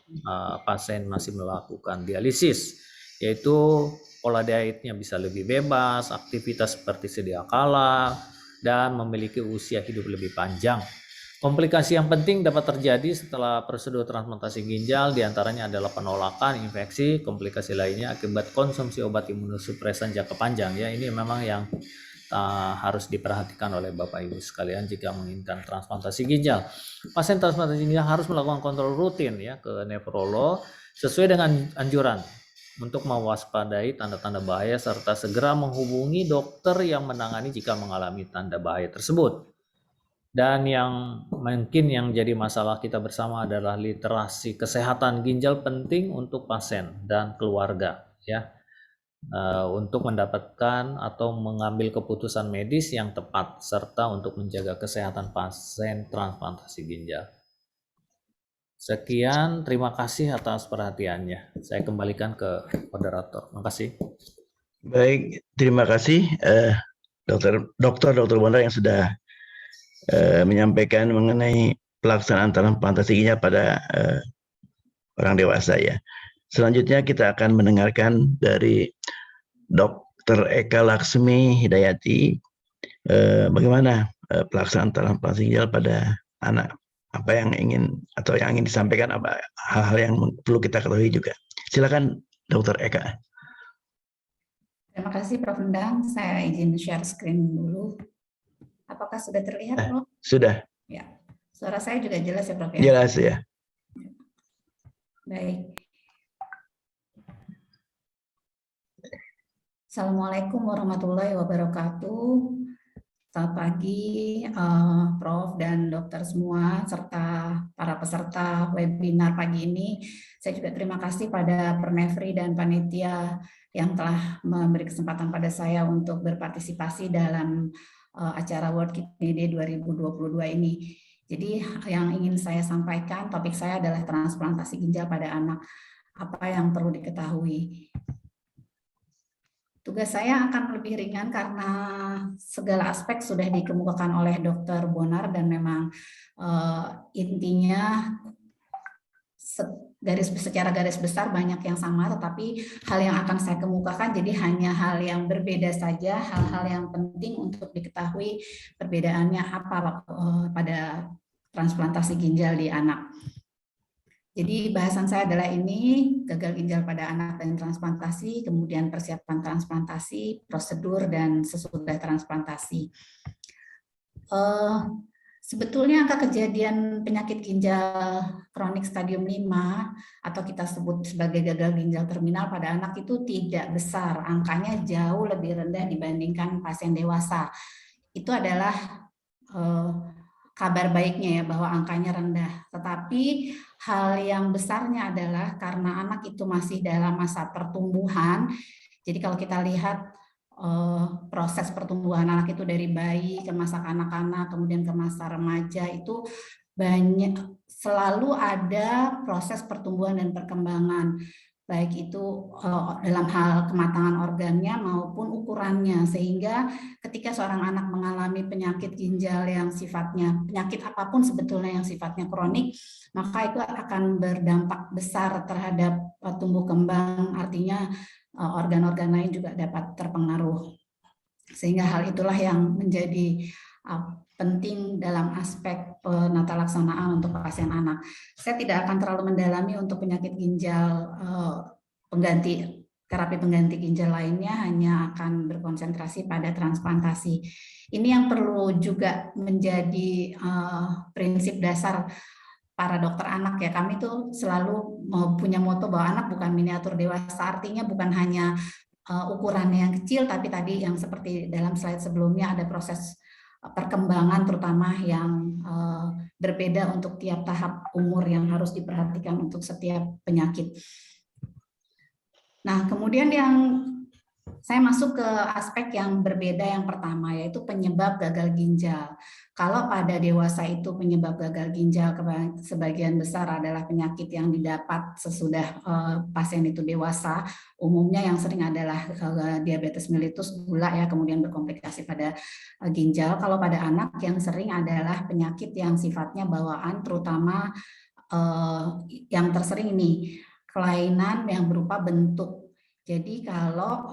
pasien masih melakukan dialisis, yaitu pola dietnya bisa lebih bebas, aktivitas seperti sedia kala, dan memiliki usia hidup lebih panjang. Komplikasi yang penting dapat terjadi setelah prosedur transplantasi ginjal, diantaranya adalah penolakan, infeksi, komplikasi lainnya akibat konsumsi obat imunosupresan jangka panjang. Ya, ini memang yang harus diperhatikan oleh Bapak Ibu sekalian jika menginginkan transplantasi ginjal. Pasien transplantasi ginjal harus melakukan kontrol rutin ya ke nefrolog sesuai dengan anjuran untuk mewaspadai tanda-tanda bahaya serta segera menghubungi dokter yang menangani jika mengalami tanda bahaya tersebut. Dan yang mungkin yang jadi masalah kita bersama adalah literasi kesehatan ginjal penting untuk pasien dan keluarga ya, untuk mendapatkan atau mengambil keputusan medis yang tepat serta untuk menjaga kesehatan pasien transplantasi ginjal. Sekian, terima kasih atas perhatiannya. Saya kembalikan ke moderator. Terima kasih. Baik, terima kasih Dokter Bonar yang sudah menyampaikan mengenai pelaksanaan transplantasi ginjal pada orang dewasa ya. Selanjutnya kita akan mendengarkan dari Dr. Eka Laksmi Hidayati bagaimana pelaksanaan transplantasi ginjal pada anak. Apa yang ingin disampaikan, apa hal-hal yang perlu kita ketahui juga. Silakan Dr. Eka. Terima kasih Prof. Endang. Saya izin share screen dulu. Apakah sudah terlihat, Prof? Sudah. Ya. Suara saya juga jelas ya, Prof? Ya? Jelas ya. Baik. Assalamualaikum warahmatullahi wabarakatuh. Selamat pagi, Prof. dan dokter semua, serta para peserta webinar pagi ini. Saya juga terima kasih pada Pernefri dan panitia yang telah memberi kesempatan pada saya untuk berpartisipasi dalam acara World Kidney Day 2022 ini. Jadi yang ingin saya sampaikan, topik saya adalah transplantasi ginjal pada anak. Apa yang perlu diketahui? Tugas saya akan lebih ringan karena segala aspek sudah dikemukakan oleh Dr. Bonar dan memang intinya secara garis besar banyak yang sama, tetapi hal yang akan saya kemukakan jadi hanya hal yang berbeda saja, hal-hal yang penting untuk diketahui perbedaannya apa pada transplantasi ginjal di anak. Jadi bahasan saya adalah ini, gagal ginjal pada anak dan transplantasi, kemudian persiapan transplantasi, prosedur, dan sesudah transplantasi. Sebetulnya angka kejadian penyakit ginjal kronik stadium 5 atau kita sebut sebagai gagal ginjal terminal pada anak itu tidak besar, angkanya jauh lebih rendah dibandingkan pasien dewasa. Itu adalah kabar baiknya ya, bahwa angkanya rendah. Tetapi hal yang besarnya adalah karena anak itu masih dalam masa pertumbuhan. Jadi kalau kita lihat proses pertumbuhan anak itu dari bayi ke masa kanak-kanak, kemudian ke masa remaja, itu selalu ada proses pertumbuhan dan perkembangan, baik itu dalam hal kematangan organnya maupun ukurannya, sehingga ketika seorang anak mengalami penyakit ginjal yang sifatnya, penyakit apapun sebetulnya yang sifatnya kronik, maka itu akan berdampak besar terhadap tumbuh kembang, artinya organ-organ lain juga dapat terpengaruh. Sehingga hal itulah yang menjadi penting dalam aspek penata laksanaan untuk pasien anak. Saya tidak akan terlalu mendalami untuk penyakit ginjal terapi pengganti ginjal lainnya, hanya akan berkonsentrasi pada transplantasi. Ini yang perlu juga menjadi prinsip dasar para dokter anak ya. Kami tuh selalu punya moto bahwa anak bukan miniatur dewasa, artinya bukan hanya ukurannya yang kecil, tapi tadi yang seperti dalam slide sebelumnya ada proses perkembangan terutama yang berbeda untuk tiap tahap umur yang harus diperhatikan untuk setiap penyakit. Nah, kemudian yang saya masuk ke aspek yang berbeda yang pertama, yaitu penyebab gagal ginjal. Kalau pada dewasa itu penyebab gagal ginjal sebagian besar adalah penyakit yang didapat sesudah pasien itu dewasa. Umumnya yang sering adalah diabetes mellitus, gula ya, kemudian berkomplikasi pada ginjal. Kalau pada anak yang sering adalah penyakit yang sifatnya bawaan, terutama yang tersering ini kelainan yang berupa bentuk. Jadi kalau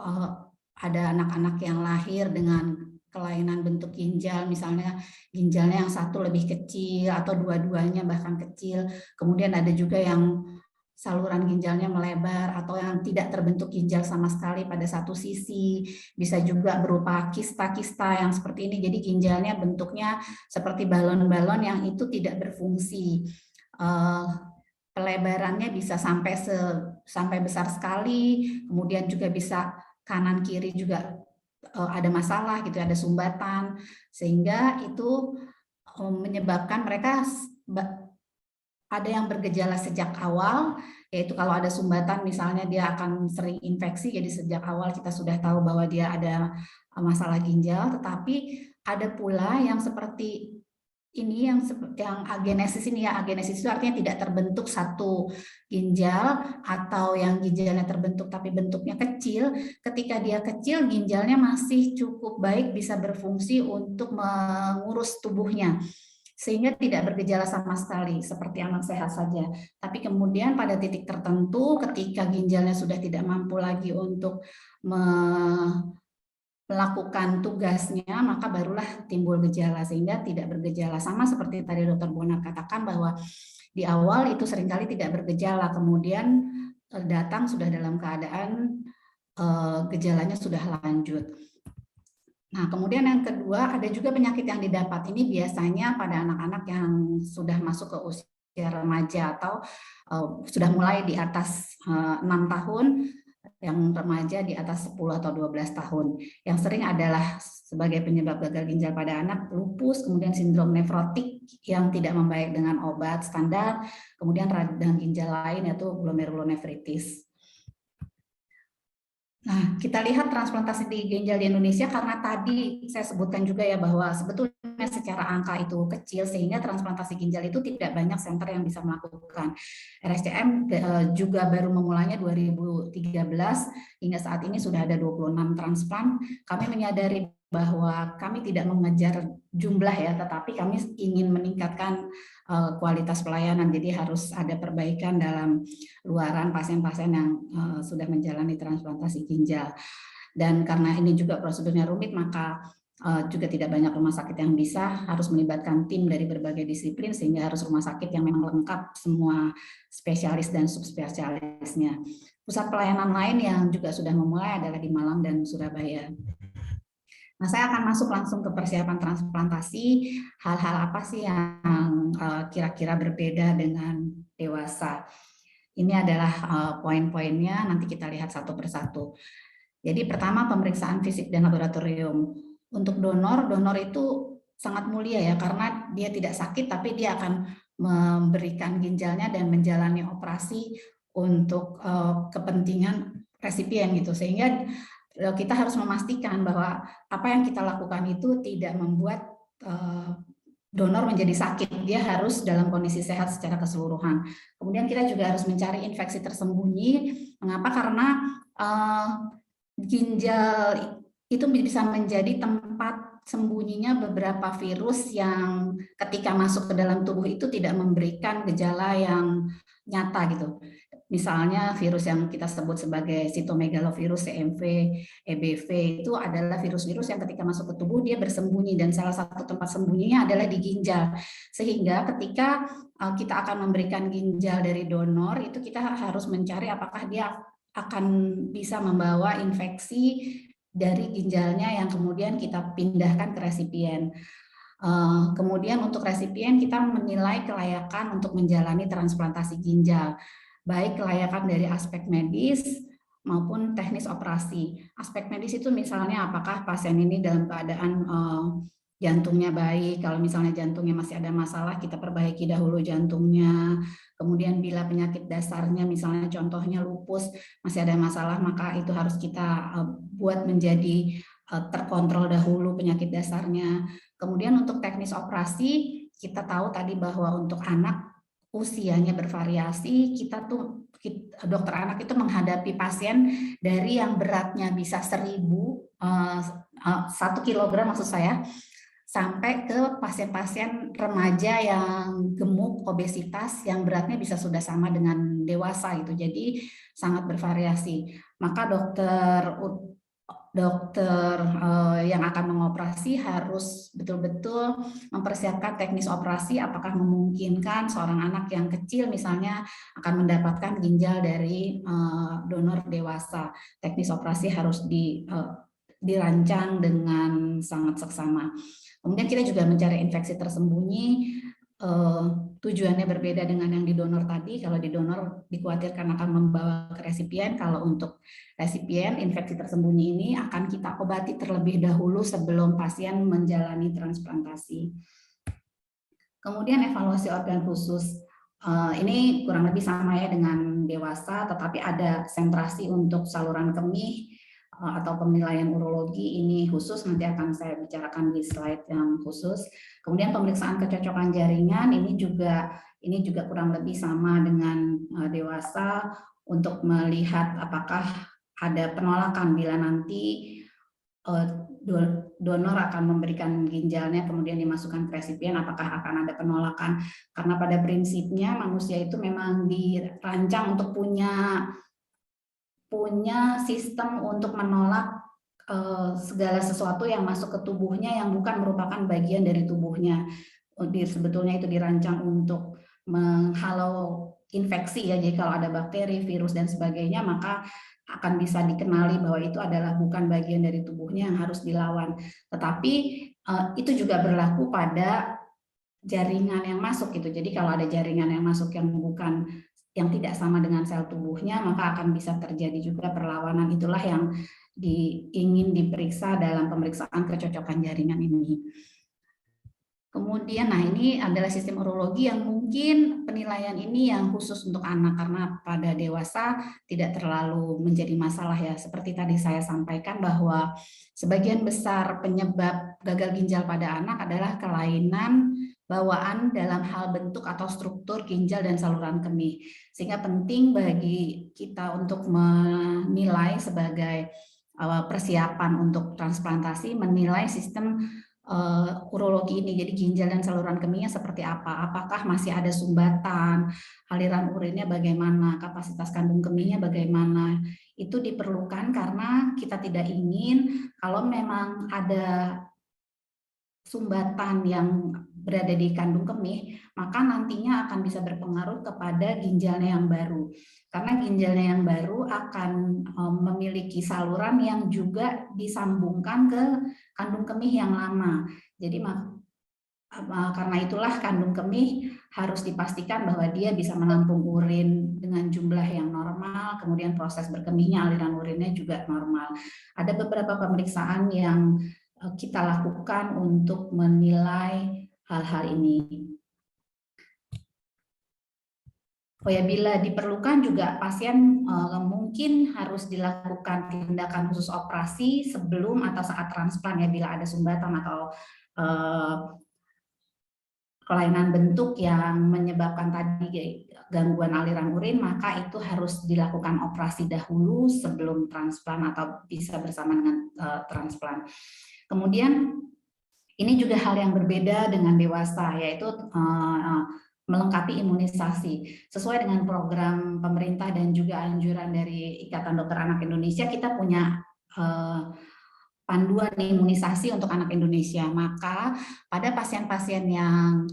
ada anak-anak yang lahir dengan kelainan bentuk ginjal, misalnya ginjalnya yang satu lebih kecil atau dua-duanya bahkan kecil, kemudian ada juga yang saluran ginjalnya melebar atau yang tidak terbentuk ginjal sama sekali pada satu sisi, bisa juga berupa kista-kista yang seperti ini, jadi ginjalnya bentuknya seperti balon-balon yang itu tidak berfungsi. Pelebarannya bisa sampai besar sekali, kemudian juga bisa kanan kiri juga ada masalah gitu, ada sumbatan, sehingga itu menyebabkan mereka ada yang bergejala sejak awal, yaitu kalau ada sumbatan misalnya dia akan sering infeksi, jadi sejak awal kita sudah tahu bahwa dia ada masalah ginjal. Tetapi ada pula yang seperti ini yang agenesis ini ya, agenesis itu artinya tidak terbentuk satu ginjal atau yang ginjalnya terbentuk tapi bentuknya kecil. Ketika dia kecil, ginjalnya masih cukup baik bisa berfungsi untuk mengurus tubuhnya sehingga tidak bergejala sama sekali seperti anak sehat saja. Tapi kemudian pada titik tertentu ketika ginjalnya sudah tidak mampu lagi untuk melakukan tugasnya, maka barulah timbul gejala, sehingga tidak bergejala. Sama seperti tadi Dr. Bonar katakan bahwa di awal itu seringkali tidak bergejala, kemudian datang sudah dalam keadaan gejalanya sudah lanjut. Nah, kemudian yang kedua, ada juga penyakit yang didapat. Ini biasanya pada anak-anak yang sudah masuk ke usia remaja atau sudah mulai di atas 6 tahun, yang remaja di atas 10 atau 12 tahun. Yang sering adalah sebagai penyebab gagal ginjal pada anak, lupus, kemudian sindrom nefrotik yang tidak membaik dengan obat standar, kemudian radang ginjal lain yaitu glomerulonefritis. Nah, kita lihat transplantasi di ginjal di Indonesia karena tadi saya sebutkan juga ya bahwa sebetulnya secara angka itu kecil sehingga transplantasi ginjal itu tidak banyak center yang bisa melakukan. RSCM juga baru memulainya 2013, hingga saat ini sudah ada 26 transplant. Kami menyadari bahwa kami tidak mengejar jumlah ya, tetapi kami ingin meningkatkan kualitas pelayanan, jadi harus ada perbaikan dalam luaran pasien-pasien yang sudah menjalani transplantasi ginjal. Dan karena ini juga prosedurnya rumit, maka juga tidak banyak rumah sakit yang bisa, harus melibatkan tim dari berbagai disiplin, sehingga harus rumah sakit yang memang lengkap semua spesialis dan subspesialisnya. Pusat pelayanan lain yang juga sudah memulai adalah di Malang dan Surabaya. Nah, saya akan masuk langsung ke persiapan transplantasi. Hal-hal apa sih yang kira-kira berbeda dengan dewasa? Ini adalah poin-poinnya, nanti kita lihat satu persatu. Jadi pertama pemeriksaan fisik dan laboratorium. Untuk donor itu sangat mulia ya, karena dia tidak sakit tapi dia akan memberikan ginjalnya dan menjalani operasi untuk kepentingan resipien gitu, sehingga kita harus memastikan bahwa apa yang kita lakukan itu tidak membuat donor menjadi sakit, dia harus dalam kondisi sehat secara keseluruhan. Kemudian kita juga harus mencari infeksi tersembunyi. Mengapa? Karena ginjal itu bisa menjadi tempat sembunyinya beberapa virus yang ketika masuk ke dalam tubuh itu tidak memberikan gejala yang nyata gitu. misalnya virus yang kita sebut sebagai sitomegalovirus, CMV, EBV, itu adalah virus-virus yang ketika masuk ke tubuh dia bersembunyi, dan salah satu tempat sembunyinya adalah di ginjal. Sehingga ketika kita akan memberikan ginjal dari donor, itu kita harus mencari apakah dia akan bisa membawa infeksi dari ginjalnya yang kemudian kita pindahkan ke resipien. Kemudian untuk resipien kita menilai kelayakan untuk menjalani transplantasi ginjal, baik kelayakan dari aspek medis maupun teknis operasi. Aspek medis itu misalnya apakah pasien ini dalam keadaan jantungnya baik, kalau misalnya jantungnya masih ada masalah kita perbaiki dahulu jantungnya. Kemudian bila penyakit dasarnya misalnya contohnya lupus masih ada masalah, maka itu harus kita buat menjadi terkontrol dahulu penyakit dasarnya. Kemudian untuk teknis operasi kita tahu tadi bahwa untuk anak usianya bervariasi, dokter anak itu menghadapi pasien dari yang beratnya bisa 1 kilogram maksud saya, sampai ke pasien-pasien remaja yang gemuk, obesitas, yang beratnya bisa sudah sama dengan dewasa gitu. Jadi sangat bervariasi. Maka dokter yang akan mengoperasi harus betul-betul mempersiapkan teknis operasi, apakah memungkinkan seorang anak yang kecil misalnya akan mendapatkan ginjal dari donor dewasa. Teknis operasi harus dirancang dengan sangat seksama. Kemudian kita juga mencari infeksi tersembunyi. Tujuannya berbeda dengan yang di donor tadi. Kalau di donor dikhawatirkan akan membawa ke resipien, kalau untuk resipien infeksi tersembunyi ini akan kita obati terlebih dahulu sebelum pasien menjalani transplantasi. Kemudian evaluasi organ khusus. Ini kurang lebih sama ya dengan dewasa, tetapi ada sentrasi untuk saluran kemih atau penilaian urologi, ini khusus, nanti akan saya bicarakan di slide yang khusus. Kemudian pemeriksaan kecocokan jaringan, ini juga kurang lebih sama dengan dewasa, untuk melihat apakah ada penolakan bila nanti donor akan memberikan ginjalnya kemudian dimasukkan ke resipien, apakah akan ada penolakan. Karena pada prinsipnya manusia itu memang dirancang untuk punya sistem untuk menolak segala sesuatu yang masuk ke tubuhnya yang bukan merupakan bagian dari tubuhnya. Sebetulnya itu dirancang untuk menghalau infeksi ya. Jadi kalau ada bakteri, virus dan sebagainya, maka akan bisa dikenali bahwa itu adalah bukan bagian dari tubuhnya yang harus dilawan. Tetapi itu juga berlaku pada jaringan yang masuk gitu. Jadi kalau ada jaringan yang masuk yang tidak sama dengan sel tubuhnya, maka akan bisa terjadi juga perlawanan. Itulah yang ingin diperiksa dalam pemeriksaan kecocokan jaringan ini. Kemudian, nah ini adalah sistem urologi yang mungkin penilaian ini yang khusus untuk anak, karena pada dewasa tidak terlalu menjadi masalah ya. Seperti tadi saya sampaikan bahwa sebagian besar penyebab gagal ginjal pada anak adalah kelainan bawaan dalam hal bentuk atau struktur ginjal dan saluran kemih. Sehingga penting bagi kita untuk menilai sebagai persiapan untuk transplantasi, menilai sistem urologi ini. Jadi ginjal dan saluran kemihnya seperti apa? Apakah masih ada sumbatan, aliran urinnya bagaimana, kapasitas kandung kemihnya bagaimana? Itu diperlukan karena kita tidak ingin kalau memang ada sumbatan yang berada di kandung kemih, maka nantinya akan bisa berpengaruh kepada ginjalnya yang baru. Karena ginjalnya yang baru akan memiliki saluran yang juga disambungkan ke kandung kemih yang lama. Jadi karena itulah kandung kemih harus dipastikan bahwa dia bisa menampung urin dengan jumlah yang normal, kemudian proses berkemihnya, aliran urinnya juga normal. Ada beberapa pemeriksaan yang kita lakukan untuk menilai hal-hal ini. Oh ya, bila diperlukan juga pasien mungkin harus dilakukan tindakan khusus operasi sebelum atau saat transplant ya, bila ada sumbatan atau kelainan bentuk yang menyebabkan tadi gangguan aliran urin, maka itu harus dilakukan operasi dahulu sebelum transplant atau bisa bersama dengan transplant. Kemudian ini juga hal yang berbeda dengan dewasa, yaitu melengkapi imunisasi. Sesuai dengan program pemerintah dan juga anjuran dari Ikatan Dokter Anak Indonesia, kita punya panduan imunisasi untuk anak Indonesia. Maka pada pasien-pasien yang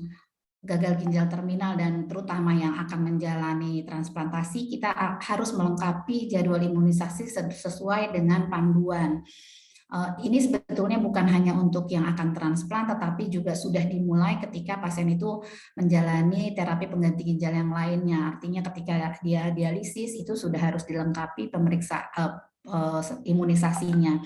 gagal ginjal terminal dan terutama yang akan menjalani transplantasi, kita harus melengkapi jadwal imunisasi sesuai dengan panduan. Ini sebetulnya bukan hanya untuk yang akan transplant, tetapi juga sudah dimulai ketika pasien itu menjalani terapi pengganti ginjal yang lainnya. Artinya ketika dia dialisis itu sudah harus dilengkapi imunisasinya.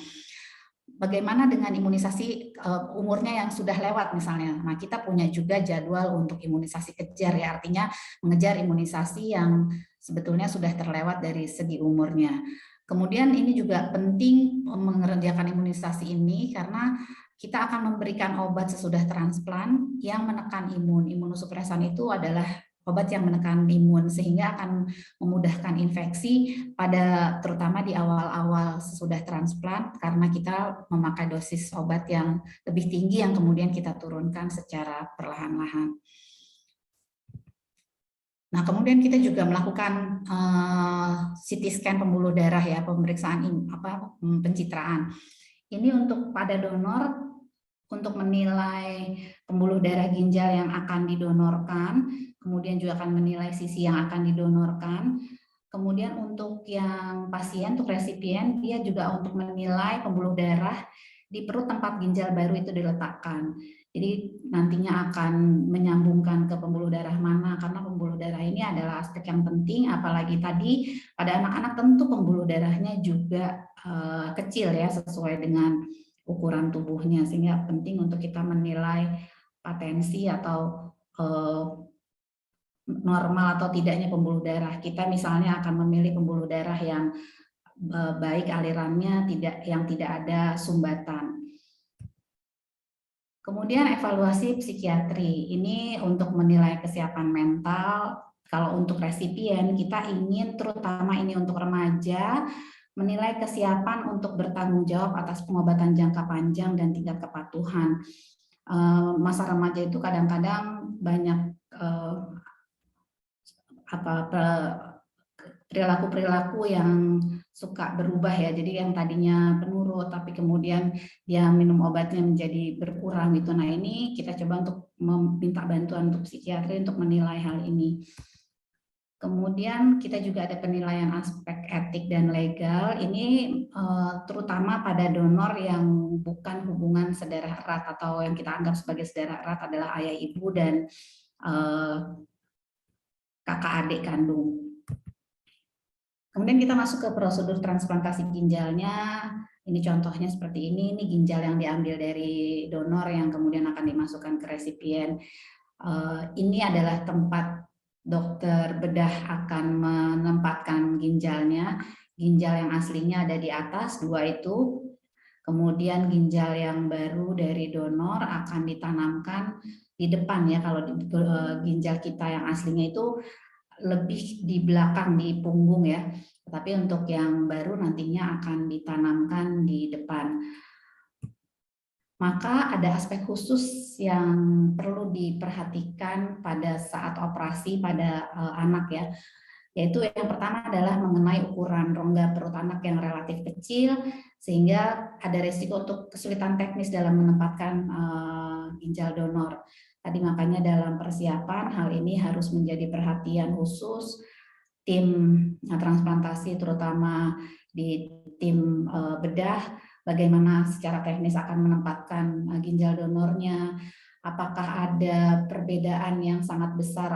Bagaimana dengan imunisasi umurnya yang sudah lewat misalnya? Nah, kita punya juga jadwal untuk imunisasi kejar ya, artinya mengejar imunisasi yang sebetulnya sudah terlewat dari segi umurnya. Kemudian ini juga penting mengerjakan imunisasi ini karena kita akan memberikan obat sesudah transplant yang menekan imun. Imunosupresan itu adalah obat yang menekan imun sehingga akan memudahkan infeksi pada terutama di awal-awal sesudah transplant karena kita memakai dosis obat yang lebih tinggi yang kemudian kita turunkan secara perlahan-lahan. Nah, kemudian kita juga melakukan CT scan pembuluh darah ya, pemeriksaan pencitraan. Ini untuk pada donor untuk menilai pembuluh darah ginjal yang akan didonorkan, kemudian juga akan menilai sisi yang akan didonorkan. Kemudian untuk yang pasien, untuk resipien, dia juga untuk menilai pembuluh darah di perut tempat ginjal baru itu diletakkan. Jadi nantinya akan menyambungkan ke pembuluh darah mana, karena pembuluh darah ini adalah aspek yang penting, apalagi tadi pada anak-anak tentu pembuluh darahnya juga kecil ya, sesuai dengan ukuran tubuhnya, sehingga penting untuk kita menilai patensi atau normal atau tidaknya pembuluh darah. Kita misalnya akan memilih pembuluh darah yang baik alirannya, yang tidak ada sumbatan. Kemudian evaluasi psikiatri, ini untuk menilai kesiapan mental. Kalau untuk resipien, kita ingin terutama ini untuk remaja, menilai kesiapan untuk bertanggung jawab atas pengobatan jangka panjang dan tingkat kepatuhan. Masa remaja itu kadang-kadang banyak perilaku-perilaku yang suka berubah ya, jadi yang tadinya penurut tapi kemudian dia minum obatnya menjadi berkurang gitu. Nah, ini kita coba untuk meminta bantuan untuk psikiatri untuk menilai hal ini. Kemudian kita juga ada penilaian aspek etik dan legal, ini terutama pada donor yang bukan hubungan saudara erat atau yang kita anggap sebagai saudara erat adalah ayah ibu dan kakak adik kandung. Kemudian kita masuk ke prosedur transplantasi ginjalnya. Ini contohnya seperti ini ginjal yang diambil dari donor yang kemudian akan dimasukkan ke resipien. Ini adalah tempat dokter bedah akan menempatkan ginjalnya. Ginjal yang aslinya ada di atas, 2 itu. Kemudian ginjal yang baru dari donor akan ditanamkan di depan ya. Kalau ginjal kita yang aslinya itu lebih di belakang di punggung ya, tapi untuk yang baru nantinya akan ditanamkan di depan. Maka ada aspek khusus yang perlu diperhatikan pada saat operasi pada anak ya, yaitu yang pertama adalah mengenai ukuran rongga perut anak yang relatif kecil sehingga ada risiko untuk kesulitan teknis dalam menempatkan ginjal donor. Tadi makanya dalam persiapan hal ini harus menjadi perhatian khusus tim transplantasi, terutama di tim bedah, bagaimana secara teknis akan menempatkan ginjal donornya, apakah ada perbedaan yang sangat besar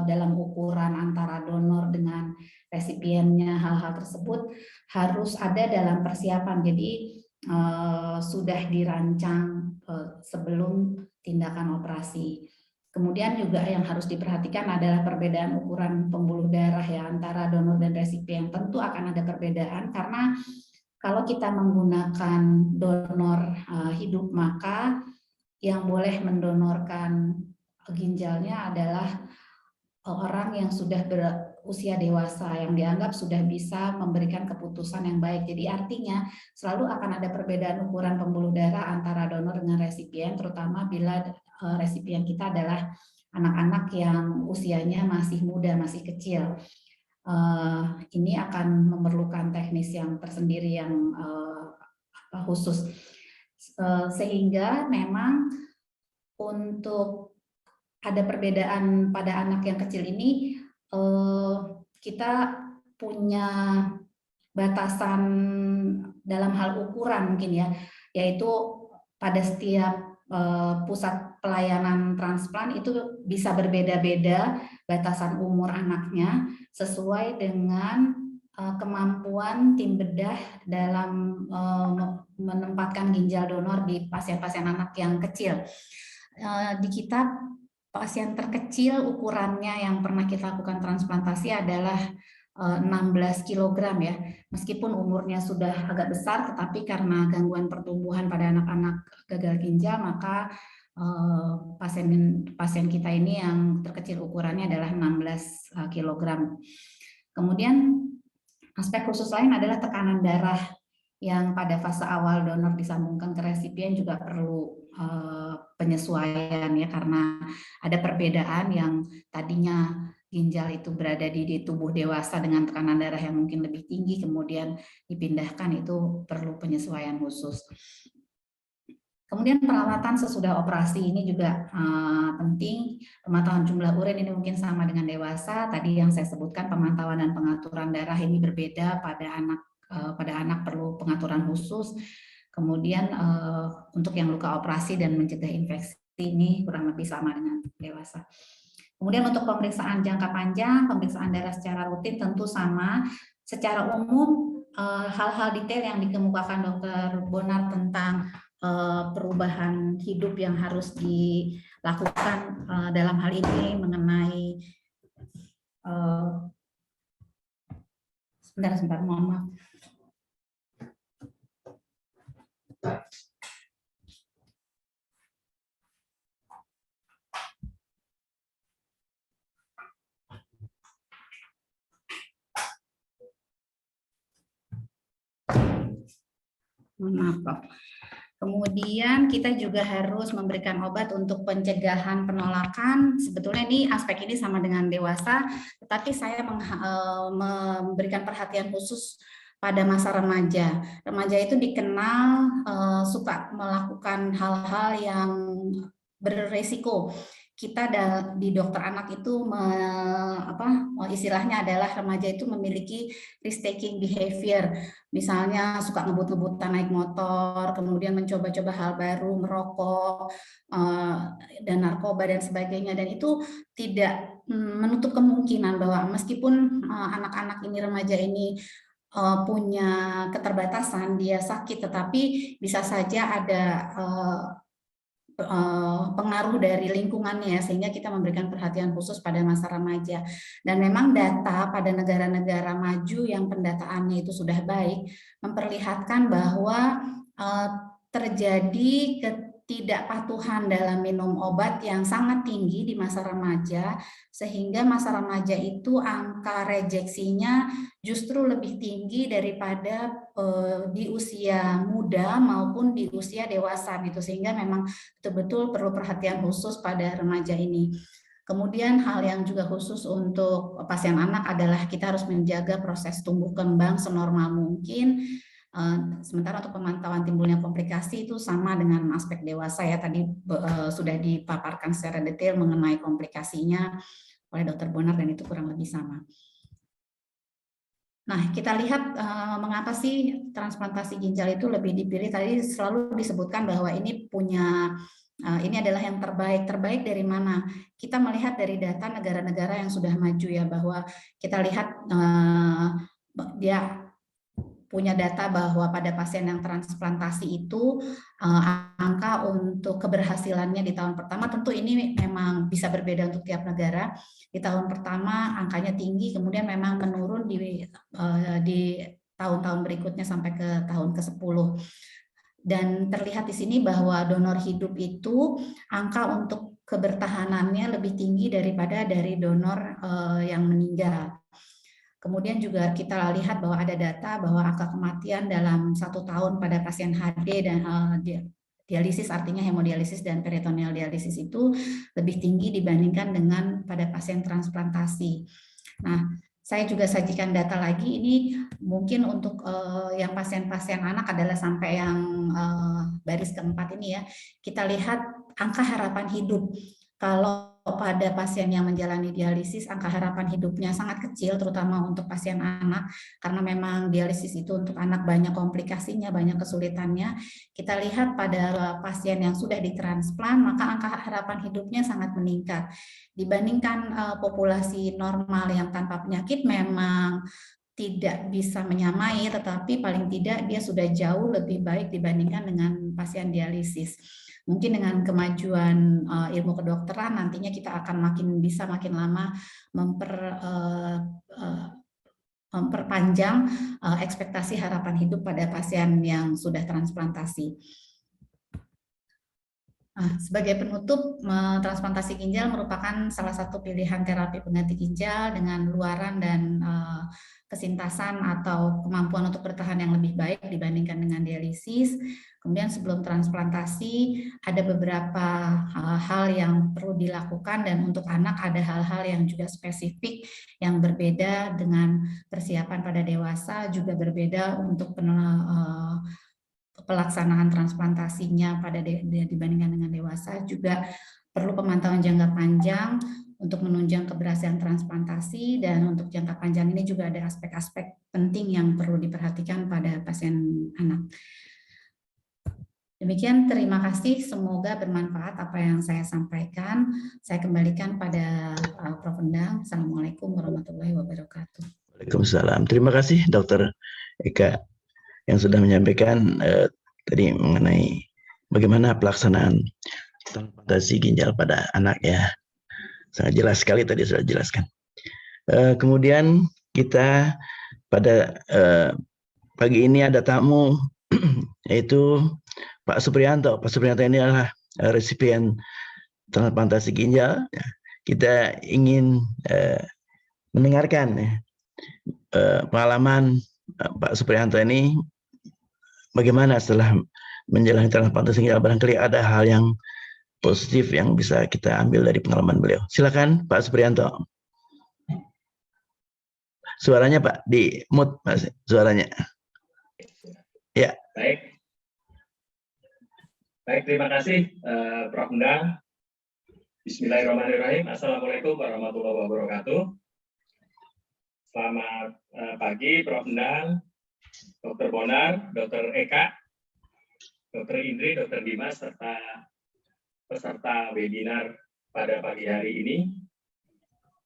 dalam ukuran antara donor dengan resipiennya. Hal-hal tersebut harus ada dalam persiapan, jadi sudah dirancang sebelum tindakan operasi. Kemudian juga yang harus diperhatikan adalah perbedaan ukuran pembuluh darah ya antara donor dan resipien. Tentu akan ada perbedaan karena kalau kita menggunakan donor hidup, maka yang boleh mendonorkan ginjalnya adalah orang yang sudah berusia dewasa, yang dianggap sudah bisa memberikan keputusan yang baik. Jadi artinya selalu akan ada perbedaan ukuran pembuluh darah antara donor dengan resipien, terutama bila resipien kita adalah anak-anak yang usianya masih muda, masih kecil. Ini akan memerlukan teknis yang tersendiri yang khusus. Sehingga memang untuk ada perbedaan pada anak yang kecil ini, kita punya batasan dalam hal ukuran mungkin ya, yaitu pada setiap pusat pelayanan transplant itu bisa berbeda-beda batasan umur anaknya sesuai dengan kemampuan tim bedah dalam menempatkan ginjal donor di pasien-pasien anak yang kecil. Di kita pasien terkecil ukurannya yang pernah kita lakukan transplantasi adalah 16 kg ya, meskipun umurnya sudah agak besar, tetapi karena gangguan pertumbuhan pada anak-anak gagal ginjal, maka pasien kita ini yang terkecil ukurannya adalah 16 kg. Kemudian aspek khusus lain adalah tekanan darah yang pada fase awal donor disambungkan ke resipien juga perlu penyesuaian ya, karena ada perbedaan yang tadinya ginjal itu berada di tubuh dewasa dengan tekanan darah yang mungkin lebih tinggi, kemudian dipindahkan, itu perlu penyesuaian khusus. Kemudian perawatan sesudah operasi ini juga penting. Pemantauan jumlah urin ini mungkin sama dengan dewasa. Tadi yang saya sebutkan, pemantauan dan pengaturan darah ini berbeda pada anak perlu pengaturan khusus. Kemudian untuk yang luka operasi dan mencegah infeksi ini kurang lebih sama dengan dewasa. Kemudian untuk pemeriksaan jangka panjang, pemeriksaan darah secara rutin tentu sama. Secara umum, hal-hal detail yang dikemukakan Dr. Bonar tentang perubahan hidup yang harus dilakukan dalam hal ini mengenai sebentar, mohon maaf. Maaf. Kemudian kita juga harus memberikan obat untuk pencegahan penolakan. Sebetulnya ini aspek ini sama dengan dewasa, tetapi saya memberikan perhatian khusus pada masa remaja. Remaja itu dikenal suka melakukan hal-hal yang beresiko. Kita di dokter anak itu istilahnya adalah remaja itu memiliki risk-taking behavior. Misalnya suka ngebut-ngebutan naik motor, kemudian mencoba-coba hal baru, merokok, dan narkoba dan sebagainya. Dan itu tidak menutup kemungkinan bahwa meskipun anak-anak ini, remaja ini punya keterbatasan, dia sakit, tetapi bisa saja ada pengaruh dari lingkungannya, sehingga kita memberikan perhatian khusus pada masa remaja. Dan memang data pada negara-negara maju yang pendataannya itu sudah baik memperlihatkan bahwa terjadi ketidakpatuhan dalam minum obat yang sangat tinggi di masa remaja, sehingga masa remaja itu angka rejeksinya justru lebih tinggi daripada di usia muda maupun di usia dewasa gitu, sehingga memang betul-betul perlu perhatian khusus pada remaja ini. Kemudian hal yang juga khusus untuk pasien anak adalah kita harus menjaga proses tumbuh kembang senormal mungkin. Sementara untuk pemantauan timbulnya komplikasi itu sama dengan aspek dewasa ya, tadi sudah dipaparkan secara detail mengenai komplikasinya oleh Dr. Bonar dan itu kurang lebih sama. Nah, kita lihat mengapa sih transplantasi ginjal itu lebih dipilih. Tadi selalu disebutkan bahwa ini ini adalah yang terbaik. Terbaik dari mana? Kita melihat dari data negara-negara yang sudah maju ya, bahwa kita lihat dia punya data bahwa pada pasien yang transplantasi itu angka untuk keberhasilannya di tahun pertama, tentu ini memang bisa berbeda untuk tiap negara. Di tahun pertama angkanya tinggi, kemudian memang menurun di tahun-tahun berikutnya sampai ke tahun ke-10. Dan terlihat di sini bahwa donor hidup itu angka untuk kebertahanannya lebih tinggi daripada dari donor yang meninggal. Kemudian juga kita lihat bahwa ada data bahwa angka kematian dalam 1 tahun pada pasien HD dan dialisis, artinya hemodialisis dan peritoneal dialisis itu lebih tinggi dibandingkan dengan pada pasien transplantasi. Nah, saya juga sajikan data lagi, ini mungkin untuk yang pasien-pasien anak adalah sampai yang baris keempat ini ya, kita lihat angka harapan hidup. Kalau pada pasien yang menjalani dialisis, angka harapan hidupnya sangat kecil, terutama untuk pasien anak, karena memang dialisis itu untuk anak banyak komplikasinya, banyak kesulitannya. Kita lihat pada pasien yang sudah ditransplant, maka angka harapan hidupnya sangat meningkat. Dibandingkan populasi normal yang tanpa penyakit, memang tidak bisa menyamai, tetapi paling tidak dia sudah jauh lebih baik dibandingkan dengan pasien dialisis. Mungkin dengan kemajuan ilmu kedokteran nantinya kita akan makin lama memperpanjang ekspektasi harapan hidup pada pasien yang sudah transplantasi. Sebagai penutup, transplantasi ginjal merupakan salah satu pilihan terapi pengganti ginjal dengan luaran dan kesintasan atau kemampuan untuk bertahan yang lebih baik dibandingkan dengan dialisis. Kemudian sebelum transplantasi ada beberapa hal yang perlu dilakukan, dan untuk anak ada hal-hal yang juga spesifik yang berbeda dengan persiapan pada dewasa, juga berbeda untuk pelaksanaan transplantasinya pada dibandingkan dengan dewasa. Juga perlu pemantauan jangka panjang untuk menunjang keberhasilan transplantasi, dan untuk jangka panjang ini juga ada aspek-aspek penting yang perlu diperhatikan pada pasien anak. Demikian, terima kasih, semoga bermanfaat apa yang saya sampaikan. Saya kembalikan pada Prof. Endang. Assalamualaikum warahmatullahi wabarakatuh. Waalaikumsalam. Terima kasih Dr. Eka yang sudah menyampaikan tadi mengenai bagaimana pelaksanaan transplantasi ginjal pada anak ya. Sangat jelas sekali tadi sudah dijelaskan. Kemudian kita pada pagi ini ada tamu yaitu Pak Supriyanto. Pak Supriyanto ini adalah resipien transplantasi ginjal. Kita ingin mendengarkan pengalaman Pak Supriyanto ini bagaimana setelah menjalani transplantasi ginjal. Barangkali ada hal yang positif yang bisa kita ambil dari pengalaman beliau. Silakan Pak Supriyanto. Suaranya Pak, di mute Mas, suaranya. Ya. Baik, terima kasih Prof. Endang. Bismillahirrahmanirrahim. Assalamualaikum warahmatullahi wabarakatuh. Selamat pagi Prof. Endang, Dr. Bonar, Dr. Eka, Dr. Indri, Dr. Dimas, serta peserta webinar pada pagi hari ini.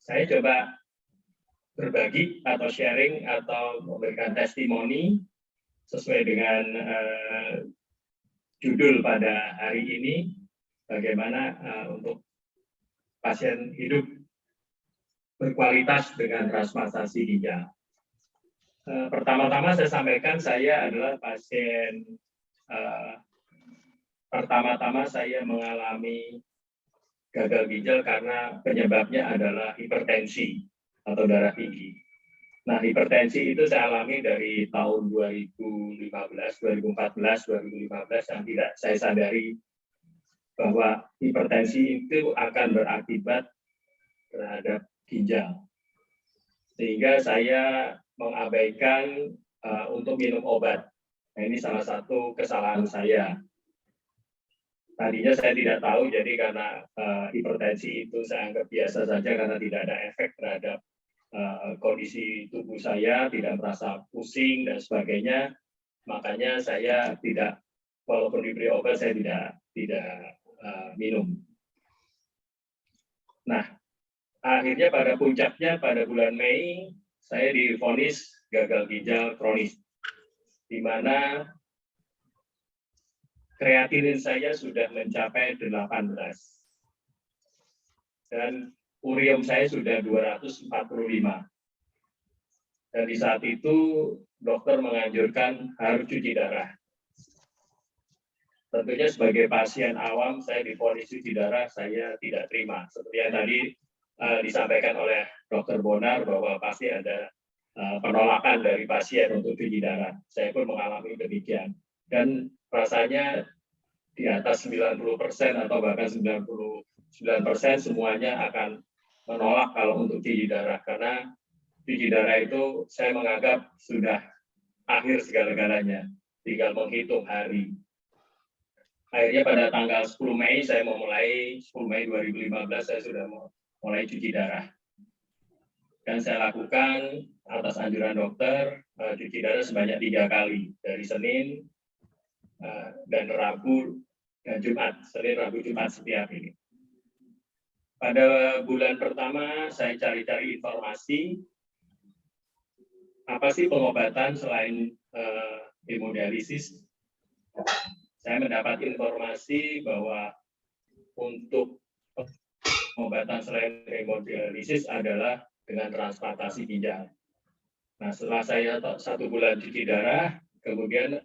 Saya coba berbagi atau sharing atau memberikan testimoni sesuai dengan judul pada hari ini, bagaimana untuk pasien hidup berkualitas dengan transplantasi ginjal. Pertama-tama saya sampaikan saya adalah pasien, pertama-tama saya mengalami gagal ginjal karena penyebabnya adalah hipertensi atau darah tinggi. Nah, hipertensi itu saya alami dari tahun 2015, 2014, 2015 yang tidak saya sadari bahwa hipertensi itu akan berakibat terhadap ginjal. Sehingga saya mengabaikan untuk minum obat. Nah, ini salah satu kesalahan saya. Tadinya saya tidak tahu, jadi karena hipertensi itu saya anggap biasa saja karena tidak ada efek terhadap kondisi tubuh saya, tidak merasa pusing dan sebagainya. Makanya saya tidak, walaupun diberi obat, saya tidak minum. Nah, akhirnya pada puncaknya pada bulan Mei saya divonis gagal ginjal kronis, di mana kreatinin saya sudah mencapai 18 dan urium saya sudah 245. Dan di saat itu dokter menganjurkan harus cuci darah. Tentunya sebagai pasien awam saya divonis cuci darah, saya tidak terima. Seperti yang tadi disampaikan oleh Dr. Bonar bahwa pasti ada penolakan dari pasien untuk cuci darah. Saya pun mengalami demikian. Dan rasanya di atas 90% atau bahkan 99% semuanya akan menolak kalau untuk cuci darah, karena cuci darah itu saya menganggap sudah akhir segala-galanya, tinggal menghitung hari. Akhirnya pada tanggal 10 Mei saya mau mulai, 10 Mei 2015 saya sudah mulai cuci darah. Dan saya lakukan atas anjuran dokter cuci darah sebanyak 3 kali, dari Senin dan Rabu dan Jumat, Senin, Rabu, Jumat setiap ini. Pada bulan pertama saya cari-cari informasi, apa sih pengobatan selain hemodialisis. Saya mendapat informasi bahwa untuk pengobatan selain hemodialisis adalah dengan transplantasi ginjal. Nah, setelah saya 1 bulan cuci darah, kemudian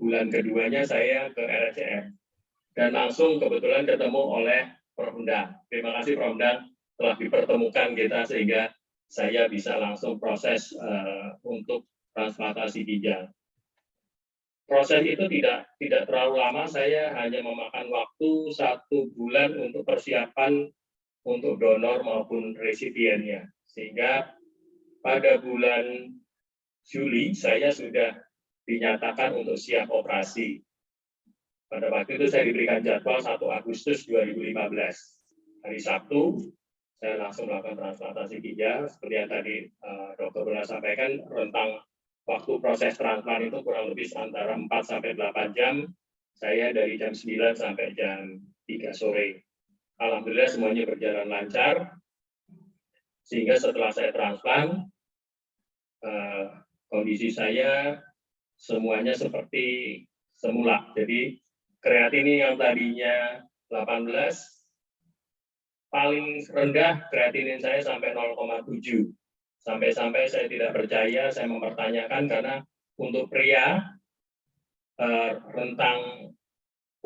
bulan keduanya saya ke RSCM. Dan langsung kebetulan ketemu oleh Prof. Endang. Terima kasih Prof. Endang telah dipertemukan kita sehingga saya bisa langsung proses untuk transplantasi ginjal. Proses itu tidak terlalu lama, saya hanya memakan waktu 1 bulan untuk persiapan untuk donor maupun resipiennya. Sehingga pada bulan Juli saya sudah dinyatakan untuk siap operasi. Pada waktu itu saya diberikan jadwal 1 Agustus 2015. Hari Sabtu, saya langsung melakukan transplantasi ginjal. Seperti yang tadi Dr. Bella sampaikan, rentang waktu proses transplant itu kurang lebih antara 4 sampai 8 jam. Saya dari jam 9 sampai jam 3 sore. Alhamdulillah semuanya berjalan lancar. Sehingga setelah saya transplant, kondisi saya semuanya seperti semula. Jadi kreatinin yang tadinya 18, paling rendah kreatinin saya sampai 0,7. Sampai-sampai saya tidak percaya, saya mempertanyakan karena untuk pria rentang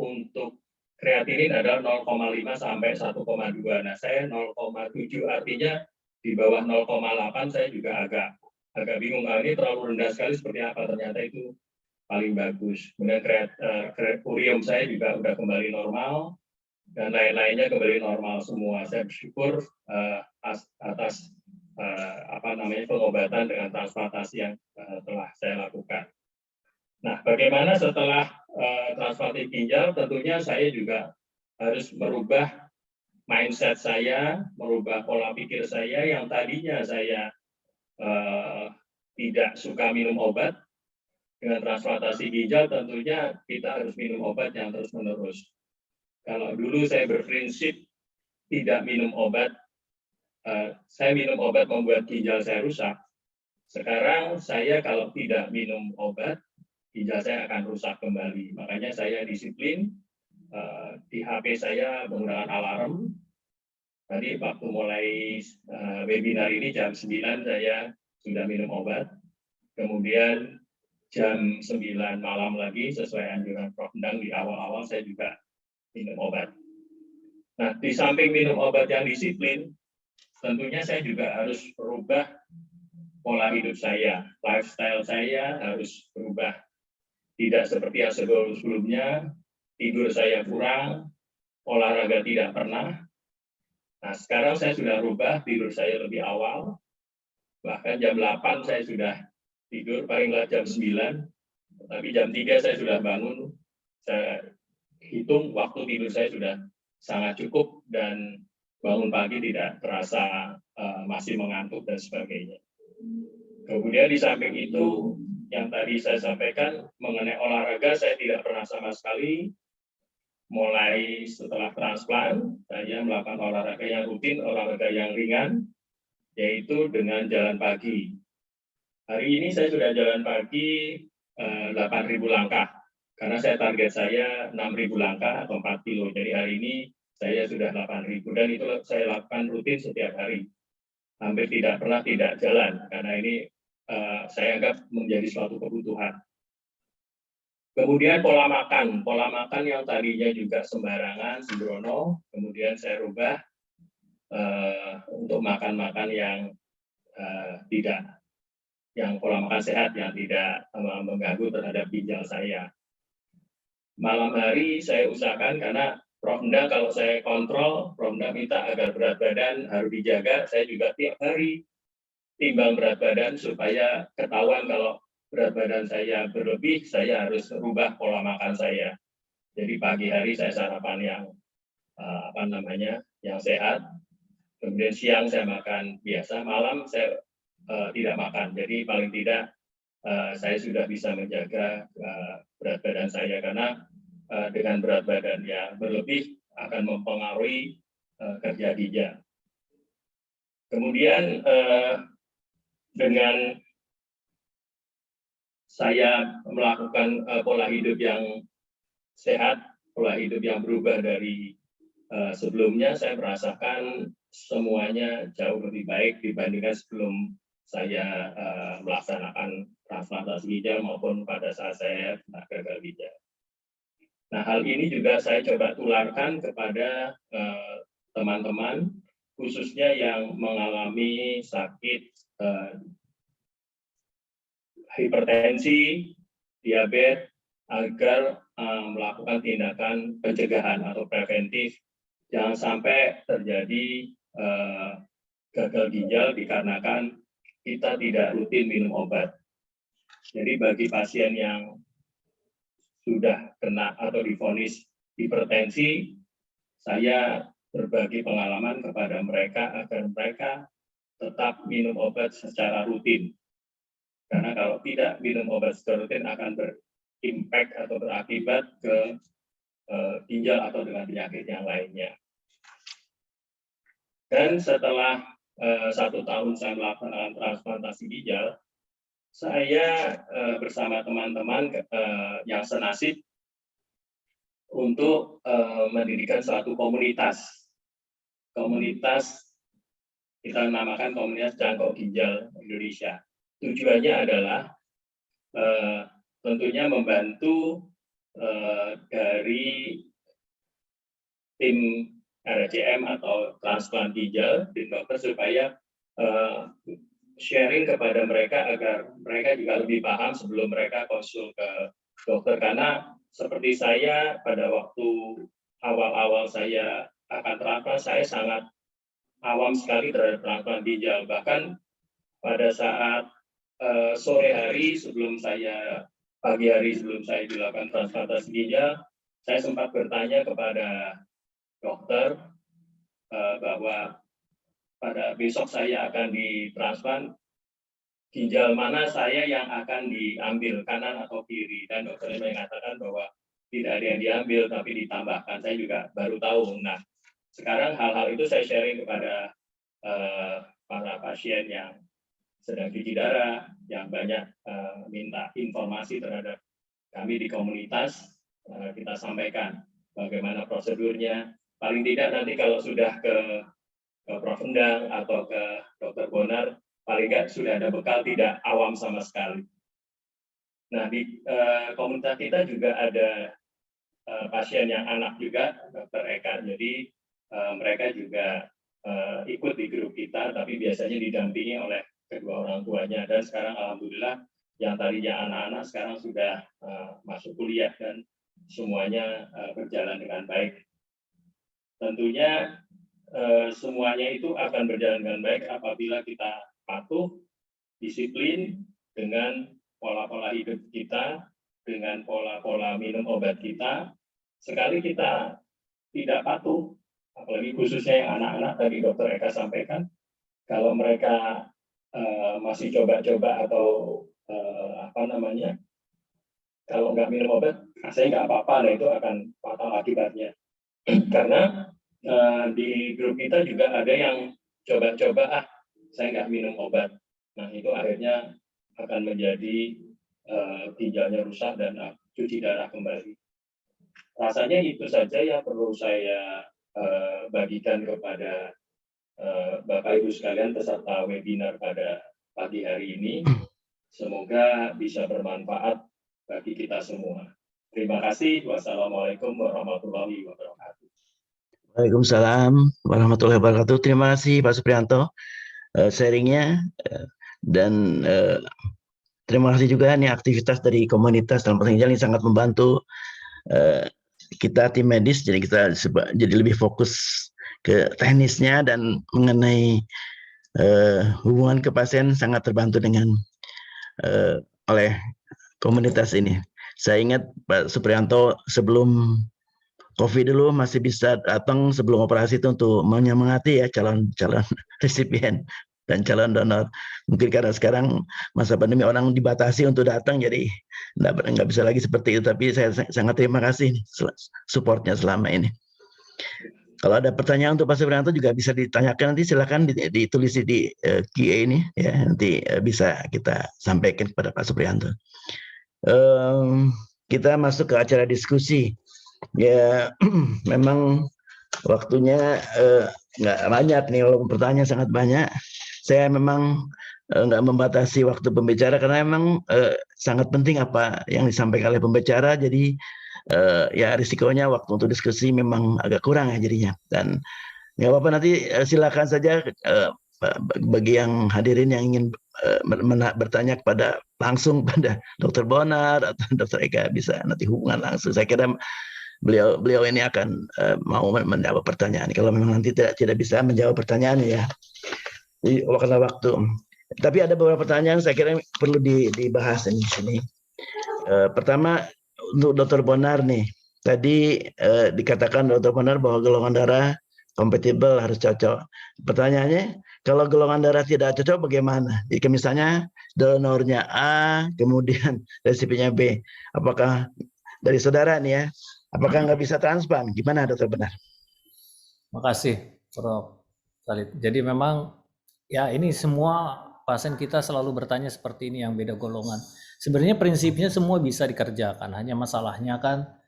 untuk kreatinin adalah 0,5 sampai 1,2. Nah, saya 0,7 artinya di bawah 0,8 saya juga agak bingung. Ini terlalu rendah sekali seperti apa, ternyata itu paling bagus. Kemudian urium saya juga sudah kembali normal dan lain-lainnya kembali normal semua. Saya bersyukur atas pengobatan dengan transplantasi yang telah saya lakukan. Nah, bagaimana setelah transplantasi ginjal? Tentunya saya juga harus merubah mindset saya, merubah pola pikir saya yang tadinya saya tidak suka minum obat. Dengan transplantasi ginjal tentunya kita harus minum obat yang terus-menerus. Kalau dulu saya berprinsip tidak minum obat, saya minum obat membuat ginjal saya rusak. Sekarang saya kalau tidak minum obat, ginjal saya akan rusak kembali. Makanya saya disiplin, di HP saya menggunakan alarm. Tadi waktu mulai webinar ini jam 9 saya sudah minum obat. Kemudian jam 9 malam lagi sesuai anjuran Prof. Endang di awal-awal saya juga minum obat. Nah, di samping minum obat yang disiplin, tentunya saya juga harus berubah pola hidup saya, lifestyle saya harus berubah. Tidak seperti yang sebelumnya, tidur saya kurang, olahraga tidak pernah. Nah, sekarang saya sudah rubah, tidur saya lebih awal, bahkan jam 8 saya sudah tidur, paling lambat jam 9, tapi jam 3 saya sudah bangun. Saya hitung waktu tidur saya sudah sangat cukup dan bangun pagi tidak terasa masih mengantuk dan sebagainya. Kemudian di samping itu, yang tadi saya sampaikan mengenai olahraga, saya tidak pernah sama sekali. Mulai setelah transplant, saya melakukan olahraga yang rutin, olahraga yang ringan, yaitu dengan jalan pagi. Hari ini saya sudah jalan pagi 8.000 langkah, karena saya target saya 6.000 langkah atau 4 kilo. Jadi hari ini saya sudah 8.000 dan itu saya lakukan rutin setiap hari. Hampir tidak pernah tidak jalan, karena ini saya anggap menjadi suatu kebutuhan. Kemudian pola makan yang tadinya juga sembarangan, sembrono, kemudian saya rubah untuk makan yang yang pola makan sehat yang tidak mengganggu terhadap ginjal saya. malam hari saya usahakan, karena Prof. Endang kalau saya kontrol, Prof. Endang minta agar berat badan harus dijaga, saya juga tiap hari timbang berat badan supaya ketahuan kalau berat badan saya berlebih, saya harus merubah pola makan saya. Jadi pagi hari saya sarapan yang yang sehat, kemudian siang saya makan biasa, malam saya tidak makan. Jadi paling tidak saya sudah bisa menjaga berat badan saya, karena dengan berat badan yang berlebih akan mempengaruhi kerja ginjal. Kemudian dengan saya melakukan pola hidup yang sehat, pola hidup yang berubah dari sebelumnya, saya merasakan semuanya jauh lebih baik dibandingkan sebelum saya melaksanakan transplantasi ginjal maupun pada saat saya gagal ginjal. Nah, hal ini juga saya coba tularkan kepada teman-teman, khususnya yang mengalami sakit hipertensi, diabetes, agar melakukan tindakan pencegahan atau preventif, jangan sampai terjadi gagal ginjal dikarenakan kita tidak rutin minum obat. Jadi bagi pasien yang sudah kena atau divonis hipertensi, saya berbagi pengalaman kepada mereka agar mereka tetap minum obat secara rutin. Karena kalau tidak minum obat secara rutin akan berimpact atau berakibat ke ginjal atau dengan penyakit yang lainnya. Dan setelah 1 tahun saya melakukan transplantasi ginjal, saya bersama teman-teman yang senasib untuk mendirikan suatu komunitas. Komunitas kita namakan Komunitas Jangkau Ginjal Indonesia. Tujuannya adalah tentunya membantu dari tim RCM atau transplant ginjal, tim dokter, supaya sharing kepada mereka agar mereka juga lebih paham sebelum mereka konsul ke dokter. Karena seperti saya pada waktu awal-awal saya akan transplant, saya sangat awam sekali terhadap transplant ginjal. Bahkan pada saat sore hari sebelum saya, pagi hari sebelum saya dilakukan transplantasi ginjal, saya sempat bertanya kepada dokter bahwa pada besok saya akan ditransplant, ginjal mana saya yang akan diambil, kanan atau kiri. Dan dokter mengatakan bahwa tidak ada yang diambil, tapi ditambahkan. Saya juga baru tahu. Nah, sekarang hal-hal itu saya sharing kepada para pasien yang sedang cuci darah, yang banyak minta informasi terhadap kami di komunitas. Kita sampaikan bagaimana prosedurnya. Paling tidak nanti kalau sudah ke Prof. Endang atau ke Dr. Bonar, paling nggak sudah ada bekal, tidak awam sama sekali. Nah, di komunitas kita juga ada pasien yang anak juga, Dr. Eka. Jadi mereka juga ikut di grup kita, tapi biasanya didampingi oleh kedua orang tuanya. Dan sekarang alhamdulillah yang tadinya anak-anak sekarang sudah masuk kuliah dan semuanya berjalan dengan baik. Tentunya semuanya itu akan berjalan dengan baik apabila kita patuh, disiplin dengan pola-pola hidup kita, dengan pola-pola minum obat kita. Sekali kita tidak patuh, apalagi khususnya yang anak-anak, tadi Dr. Eka sampaikan, kalau mereka masih coba-coba atau kalau nggak minum obat, saya nggak apa-apa, nah itu akan fatal akibatnya. Karena di grup kita juga ada yang coba-coba, saya nggak minum obat. Nah, itu akhirnya akan menjadi ginjalnya rusak dan cuci darah kembali. Rasanya itu saja yang perlu saya bagikan kepada Bapak Ibu sekalian peserta webinar pada pagi hari ini. Semoga bisa bermanfaat bagi kita semua. Terima kasih. Wassalamualaikum warahmatullahi wabarakatuh. Waalaikumsalam warahmatullahi wabarakatuh. Terima kasih Pak Supriyanto sharingnya, dan terima kasih juga nih aktivitas dari komunitas dalam ginjal ini sangat membantu kita tim medis, jadi kita jadi lebih fokus ke teknisnya dan mengenai hubungan ke pasien sangat terbantu dengan oleh komunitas ini. Saya ingat Pak Suprianto sebelum COVID dulu masih bisa datang sebelum operasi itu untuk menyemangati ya calon resipien dan calon donor. Mungkin karena sekarang masa pandemi orang dibatasi untuk datang, jadi nggak bisa lagi seperti itu. Tapi saya sangat terima kasih supportnya selama ini. Kalau ada pertanyaan untuk Pak Suprianto juga bisa ditanyakan, nanti silakan ditulis di QA ini ya, nanti bisa kita sampaikan kepada Pak Suprianto. Kita masuk ke acara diskusi. Ya, memang waktunya nggak banyak nih, walaupun pertanyaan sangat banyak. Saya memang nggak membatasi waktu pembicara karena memang sangat penting apa yang disampaikan oleh pembicara. Jadi ya risikonya waktu untuk diskusi memang agak kurang ya jadinya. Dan nggak apa-apa, nanti silakan saja bagi yang hadirin yang ingin bertanya langsung pada Dr. Bonar atau Dr. Eka bisa nanti hubungan langsung. Saya kira beliau ini akan mau menjawab pertanyaan. Kalau memang nanti tidak bisa menjawab pertanyaan ya, karena waktu. Tapi ada beberapa pertanyaan saya kira perlu dibahas di sini. Pertama untuk Dr. Bonar nih, tadi dikatakan Dr. Bonar bahwa golongan darah kompatibel harus cocok. Pertanyaannya, kalau golongan darah tidak cocok bagaimana? Jika misalnya donornya A, kemudian resipinya B, apakah dari saudara nih ya? Apakah nggak bisa transplant? Gimana Dokter Bonar? Makasih, Prof. Khalid. Jadi memang ya ini semua pasien kita selalu bertanya seperti ini yang beda golongan. Sebenarnya prinsipnya semua bisa dikerjakan, hanya masalahnya kan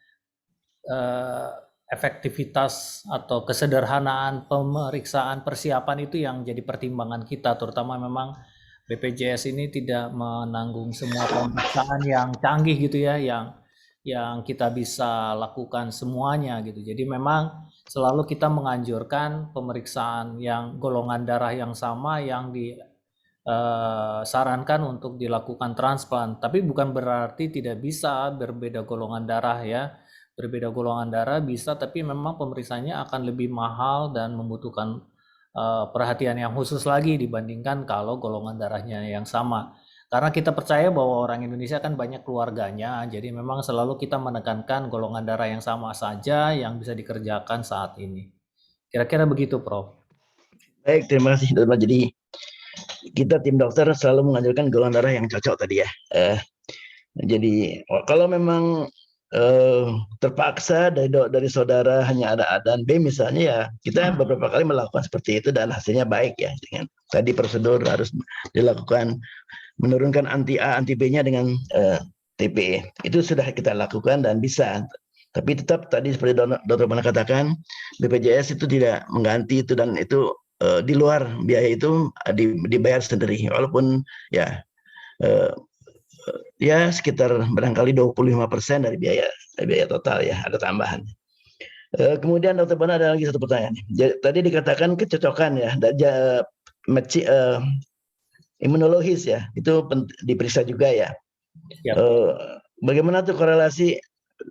efektivitas atau kesederhanaan pemeriksaan persiapan itu yang jadi pertimbangan kita, terutama memang BPJS ini tidak menanggung semua pemeriksaan yang canggih gitu ya, yang kita bisa lakukan semuanya gitu. Jadi memang selalu kita menganjurkan pemeriksaan yang golongan darah yang sama yang disarankan untuk dilakukan transplant. Tapi bukan berarti tidak bisa berbeda golongan darah ya. Berbeda golongan darah bisa, tapi memang pemeriksaannya akan lebih mahal dan membutuhkan perhatian yang khusus lagi dibandingkan kalau golongan darahnya yang sama. Karena kita percaya bahwa orang Indonesia kan banyak keluarganya, jadi memang selalu kita menekankan golongan darah yang sama saja yang bisa dikerjakan saat ini. Kira-kira begitu, Prof. Baik, terima kasih. Jadi kita tim dokter selalu menganjurkan golongan darah yang cocok tadi ya. Jadi kalau memang terpaksa dari saudara hanya ada A dan B misalnya ya, kita beberapa kali melakukan seperti itu dan hasilnya baik ya. Dengan tadi prosedur harus dilakukan, menurunkan anti A, anti B-nya dengan TPE. Itu sudah kita lakukan dan bisa. Tapi tetap tadi seperti Dr. Bonar katakan, BPJS itu tidak mengganti itu, dan itu di luar biaya itu dibayar sendiri. Walaupun ya ya sekitar barangkali 25% dari biaya total ya, ada tambahan. Kemudian Dr. Bonar ada lagi satu pertanyaan. Tadi dikatakan kecocokan ya, imunologis ya, itu diperiksa juga ya. Yep. Bagaimana tuh korelasi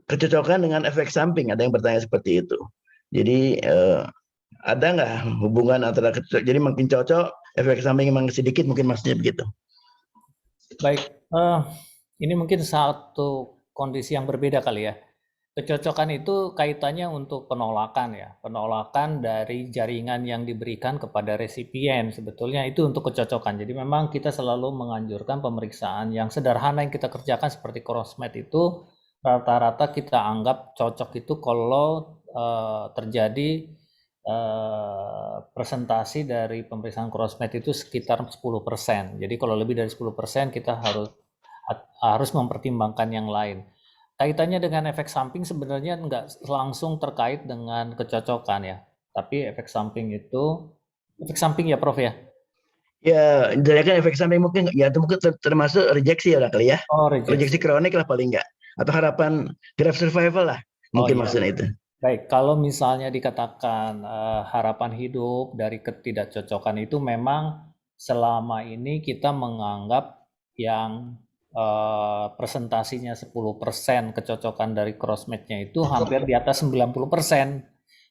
kecocokan dengan efek samping? Ada yang bertanya seperti itu. Jadi ada nggak hubungan antara jadi makin cocok, efek samping memang sedikit, mungkin maksudnya begitu. Baik, ini mungkin satu kondisi yang berbeda kali ya. Kecocokan itu kaitannya untuk penolakan ya, penolakan dari jaringan yang diberikan kepada resipien. Sebetulnya itu untuk kecocokan. Jadi memang kita selalu menganjurkan pemeriksaan yang sederhana yang kita kerjakan seperti crossmatch itu rata-rata kita anggap cocok itu kalau terjadi presentasi dari pemeriksaan crossmatch itu sekitar 10%. Jadi kalau lebih dari 10% kita harus mempertimbangkan yang lain. Kaitannya dengan efek samping sebenarnya nggak langsung terkait dengan kecocokan ya, tapi efek samping ya Prof ya? Ya, kan efek samping mungkin ya, itu mungkin termasuk rejeksi ya kali ya. Oh, rejeksi kronik lah paling nggak, atau harapan graft survival lah mungkin maksudnya itu. Baik, kalau misalnya dikatakan harapan hidup dari ketidakcocokan itu memang selama ini kita menganggap yang presentasinya 10%, kecocokan dari crossmatch-nya itu hampir di atas 90%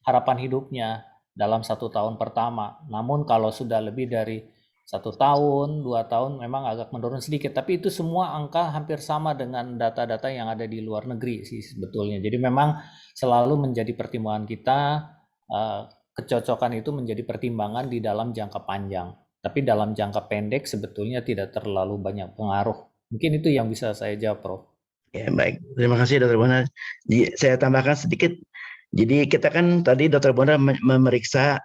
harapan hidupnya dalam 1 tahun pertama. Namun kalau sudah lebih dari 1 tahun, 2 tahun memang agak menurun sedikit. Tapi itu semua angka hampir sama dengan data-data yang ada di luar negeri sih sebetulnya. Jadi memang selalu menjadi pertimbangan kita, kecocokan itu menjadi pertimbangan di dalam jangka panjang. Tapi dalam jangka pendek sebetulnya tidak terlalu banyak pengaruh. Mungkin itu yang bisa saya jawab, Prof. Ya, baik. Terima kasih, Dr. Bonar. Saya tambahkan sedikit. Jadi kita kan tadi Dr. Bonar memeriksa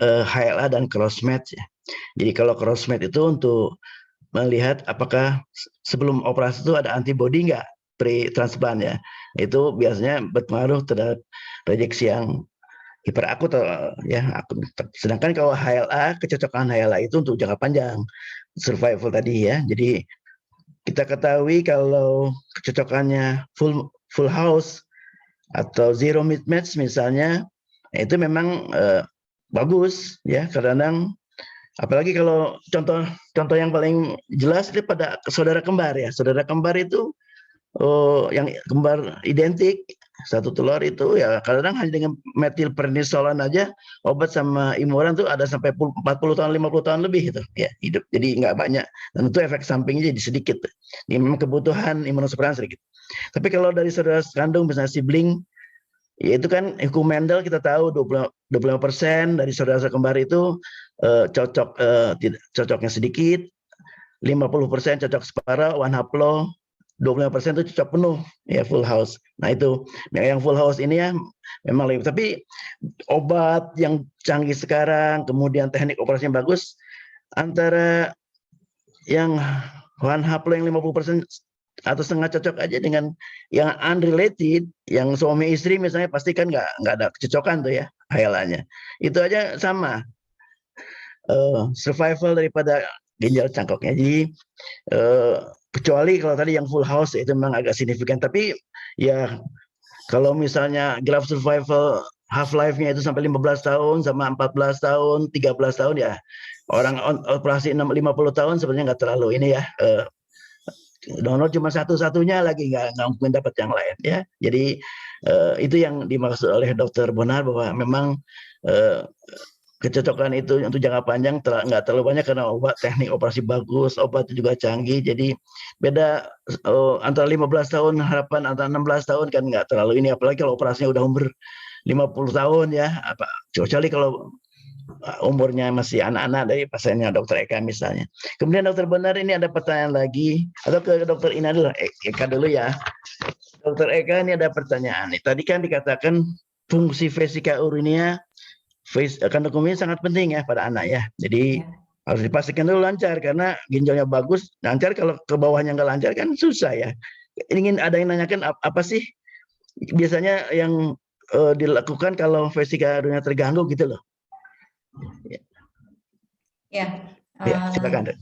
HLA dan crossmatch. Ya. Jadi kalau crossmatch itu untuk melihat apakah sebelum operasi itu ada antibody nggak pre-transplant ya. Itu biasanya berpengaruh terhadap rejeksi yang hiperakut ya. Sedangkan kalau HLA, kecocokan HLA itu untuk jangka panjang, survival tadi ya. Jadi kita ketahui kalau kecocokannya full house atau zero mismatch misalnya, itu memang bagus ya. Kadang-kadang apalagi kalau contoh yang paling jelas itu pada saudara kembar ya. Saudara kembar itu yang kembar identik satu telur itu ya kadang-kadang hanya dengan metilprednisolan aja obat sama imuran tuh ada sampai 40 tahun 50 tahun lebih itu ya hidup. Jadi nggak banyak dan itu efek sampingnya jadi sedikit. Ini memang kebutuhan imunosupresan sedikit. Tapi kalau dari saudara kandung misalnya sibling ya itu kan hukum Mendel kita tahu 25% dari saudara kembar itu cocoknya sedikit, 50% cocok separa, one haplo, 25% itu cocok penuh ya full house. Nah itu yang full house ini ya memang lebih. Tapi obat yang canggih sekarang, kemudian teknik operasi yang bagus, antara yang one haplo yang 50% atau setengah cocok aja dengan yang unrelated, yang suami istri misalnya pasti kan nggak ada kecocokan tuh ya HLA-nya. Itu aja sama survival daripada ginjal cangkoknya. Jadi kecuali kalau tadi yang full house itu memang agak signifikan. Tapi ya kalau misalnya graft survival half life-nya itu sampai 15 tahun sama 14 tahun, 13 tahun ya orang operasi 50 tahun sebenarnya nggak terlalu ini ya. Donor cuma satu-satunya lagi nggak mungkin dapat yang lain ya. Jadi itu yang dimaksud oleh Dr. Bonar bahwa memang kecocokan itu untuk jangka panjang nggak terlalu banyak karena obat teknik operasi bagus, obat juga canggih. Jadi beda antara 15 tahun harapan antara 16 tahun kan nggak terlalu ini. Apalagi kalau operasinya udah umur 50 tahun ya. Kecuali kalau umurnya masih anak-anak dari pasiennya Dr. Eka misalnya. Kemudian Dr. Bonar ini ada pertanyaan lagi atau ke Dr. Ina dulu, Eka dulu ya. Dr. Eka ini ada pertanyaan nih. Tadi kan dikatakan fungsi vesika urinia kandung kemih sangat penting ya pada anak ya. Jadi harus dipastikan dulu lancar karena ginjalnya bagus. Lancar kalau ke bawahnya nggak lancar kan susah ya. Ingin ada yang nanyakan apa sih biasanya yang dilakukan kalau vesika urinia terganggu gitu loh. Ya, silakan.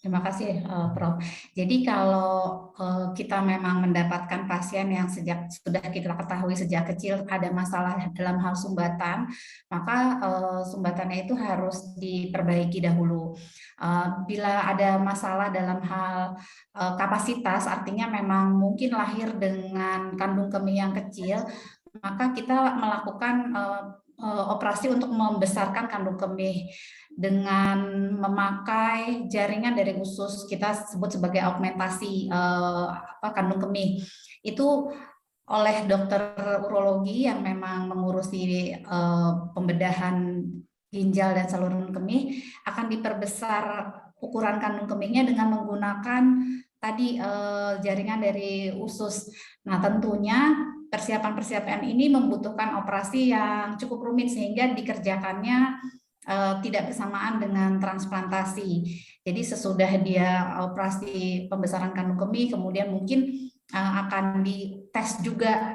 Terima kasih, Prof. Jadi kalau kita memang mendapatkan pasien yang sudah kita ketahui sejak kecil ada masalah dalam hal sumbatan, maka sumbatannya itu harus diperbaiki dahulu. Bila ada masalah dalam hal kapasitas, artinya memang mungkin lahir dengan kandung kemih yang kecil, maka kita melakukan operasi untuk membesarkan kandung kemih dengan memakai jaringan dari usus, kita sebut sebagai augmentasi kandung kemih. Itu oleh dokter urologi yang memang mengurusi pembedahan ginjal dan saluran kemih akan diperbesar ukuran kandung kemihnya dengan menggunakan tadi jaringan dari usus. Nah, tentunya persiapan-persiapan ini membutuhkan operasi yang cukup rumit sehingga dikerjakannya tidak bersamaan dengan transplantasi. Jadi sesudah dia operasi pembesaran kandung kemih, kemudian mungkin akan dites juga,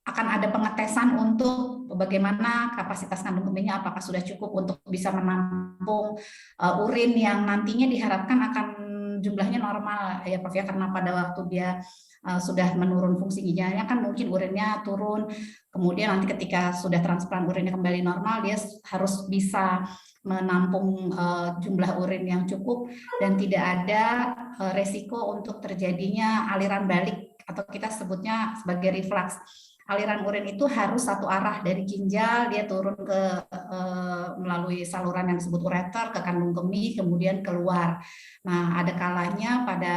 akan ada pengetesan untuk bagaimana kapasitas kandung kemihnya, apakah sudah cukup untuk bisa menampung urin yang nantinya diharapkan akan jumlahnya normal ya Prof ya, karena pada waktu dia sudah menurun fungsi ginjalnya kan mungkin urinnya turun, kemudian nanti ketika sudah transplant urinnya kembali normal dia harus bisa menampung jumlah urin yang cukup dan tidak ada resiko untuk terjadinya aliran balik atau kita sebutnya sebagai reflux. Aliran urin itu harus satu arah dari ginjal, dia turun ke melalui saluran yang disebut ureter ke kandung kemih, kemudian keluar. Nah, ada kalanya pada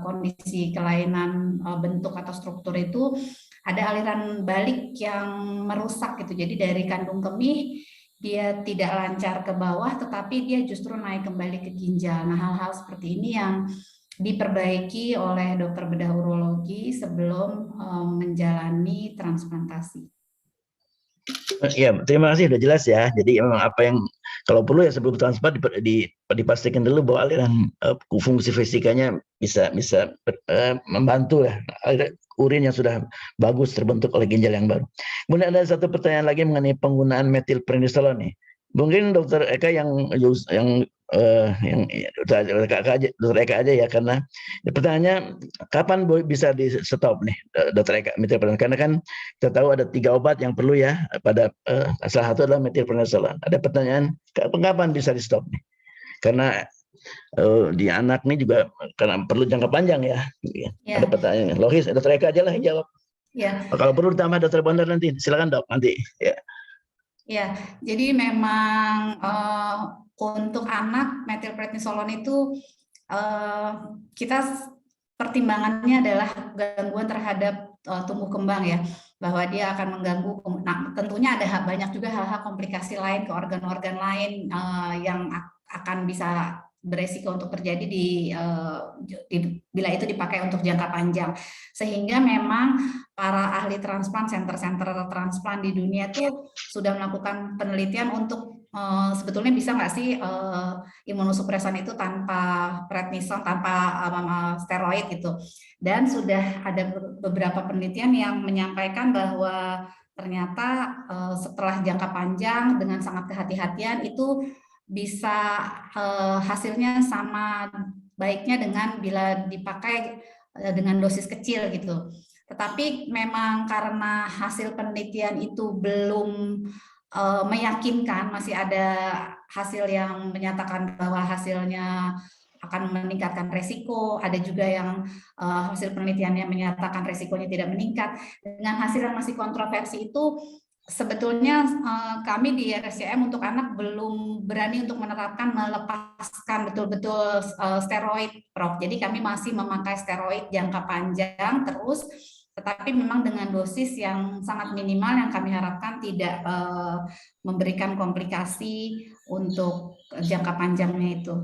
kondisi kelainan bentuk atau struktur itu ada aliran balik yang merusak gitu. Jadi dari kandung kemih dia tidak lancar ke bawah, tetapi dia justru naik kembali ke ginjal. Nah, hal-hal seperti ini yang diperbaiki oleh dokter bedah urologi sebelum menjalani transplantasi. Ya, terima kasih sudah jelas ya. Jadi memang apa yang kalau perlu ya sebelum transplant dipastikan dulu bahwa aliran fungsi fisikanya bisa membantu ya urin yang sudah bagus terbentuk oleh ginjal yang baru. Kemudian ada satu pertanyaan lagi mengenai penggunaan metilprednisolon nih. Mungkin Dokter Eka yang Dokter Eka aja ya, karena pertanyaannya kapan bisa di stop nih Dokter Eka metilprednisolon, karena kan kita tahu ada 3 obat yang perlu ya pada salah satu adalah metilprednisolon. Ada pertanyaan kapan bisa di stop nih, karena di anak nih juga karena perlu jangka panjang ya. Ada pertanyaan logis, Dokter Eka aja lah yang jawab. Ya. Kalau perlu ditambah Dokter Bondan nanti, silakan Dok nanti. Ya. Ya, jadi memang untuk anak metilprednisolon itu kita pertimbangannya adalah gangguan terhadap tumbuh kembang ya, bahwa dia akan mengganggu. Nah, tentunya ada banyak juga hal-hal komplikasi lain ke organ-organ lain yang akan bisa beresiko untuk terjadi bila itu dipakai untuk jangka panjang. Sehingga memang para ahli transplant, center-center transplant di dunia itu sudah melakukan penelitian untuk sebetulnya bisa nggak sih imunosupresan itu tanpa prednison, tanpa steroid gitu. Dan sudah ada beberapa penelitian yang menyampaikan bahwa ternyata setelah jangka panjang dengan sangat kehati-hatian itu bisa hasilnya sama baiknya dengan bila dipakai dengan dosis kecil gitu. Tetapi memang karena hasil penelitian itu belum meyakinkan, masih ada hasil yang menyatakan bahwa hasilnya akan meningkatkan resiko, ada juga yang hasil penelitian yang menyatakan resikonya tidak meningkat. Dengan hasil yang masih kontroversi itu, sebetulnya kami di RSCM untuk anak belum berani untuk melepaskan betul-betul steroid, Prof. Jadi kami masih memakai steroid jangka panjang terus, tetapi memang dengan dosis yang sangat minimal yang kami harapkan tidak memberikan komplikasi untuk jangka panjangnya itu.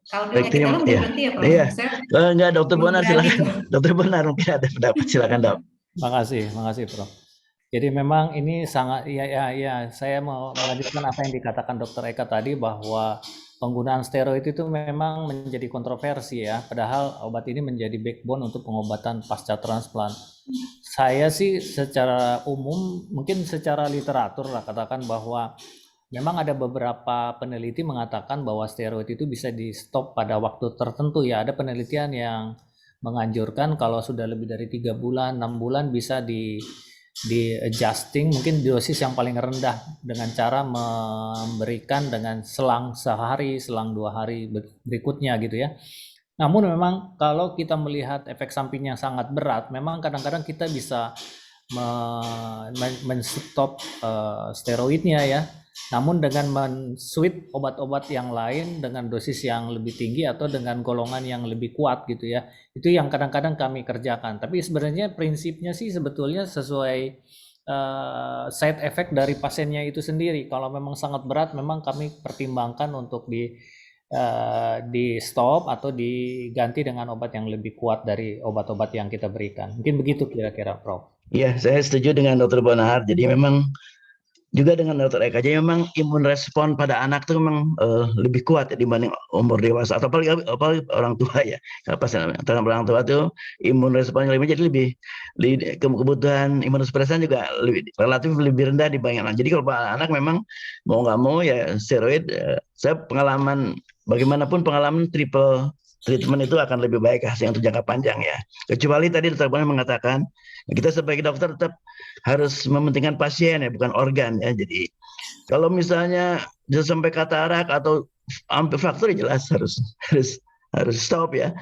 Kalau penyakit dalam berhenti ya, Prof. Iya. Enggak, Dokter Bonar silakan. Dokter Bonar mungkin ada pendapat, silakan Dok. Makasih Prof. Jadi memang ini sangat ya saya mau melanjutkan apa yang dikatakan Dokter Eka tadi, bahwa penggunaan steroid itu memang menjadi kontroversi ya, padahal obat ini menjadi backbone untuk pengobatan pasca transplant. Saya sih secara umum, mungkin secara literatur lah katakan bahwa memang ada beberapa peneliti mengatakan bahwa steroid itu bisa di stop pada waktu tertentu ya. Ada penelitian yang menganjurkan kalau sudah lebih dari 3 bulan, 6 bulan bisa di adjusting mungkin dosis yang paling rendah dengan cara memberikan dengan selang sehari, selang 2 hari berikutnya gitu ya. Namun memang kalau kita melihat efek sampingnya sangat berat, memang kadang-kadang kita bisa men-stop steroidnya ya. Namun dengan men-switch obat-obat yang lain dengan dosis yang lebih tinggi atau dengan golongan yang lebih kuat gitu ya. Itu yang kadang-kadang kami kerjakan. Tapi sebenarnya prinsipnya sih sebetulnya sesuai side effect dari pasiennya itu sendiri. Kalau memang sangat berat, memang kami pertimbangkan untuk di stop atau diganti dengan obat yang lebih kuat dari obat-obat yang kita berikan. Mungkin begitu kira-kira, Prof. Iya, saya setuju dengan Dr. Bonahar. Jadi memang juga dengan Dr. Eka, jadi memang imun respon pada anak itu memang lebih kuat ya, dibanding umur dewasa atau apalagi orang tua ya. Pas orang tua itu imun responnya lebih kebutuhan imunosupresan juga relatif lebih rendah dibanding anak. Jadi kalau anak memang mau nggak mau ya steroid. Saya pengalaman bagaimanapun pengalaman triple treatment itu akan lebih baik hasilnya untuk jangka panjang ya. Kecuali tadi Dr. Bonar mengatakan kita sebagai dokter tetap harus mementingkan pasien ya, bukan organ ya. Jadi kalau misalnya bisa sampai katarak atau sampai fraktur ya jelas harus stop ya.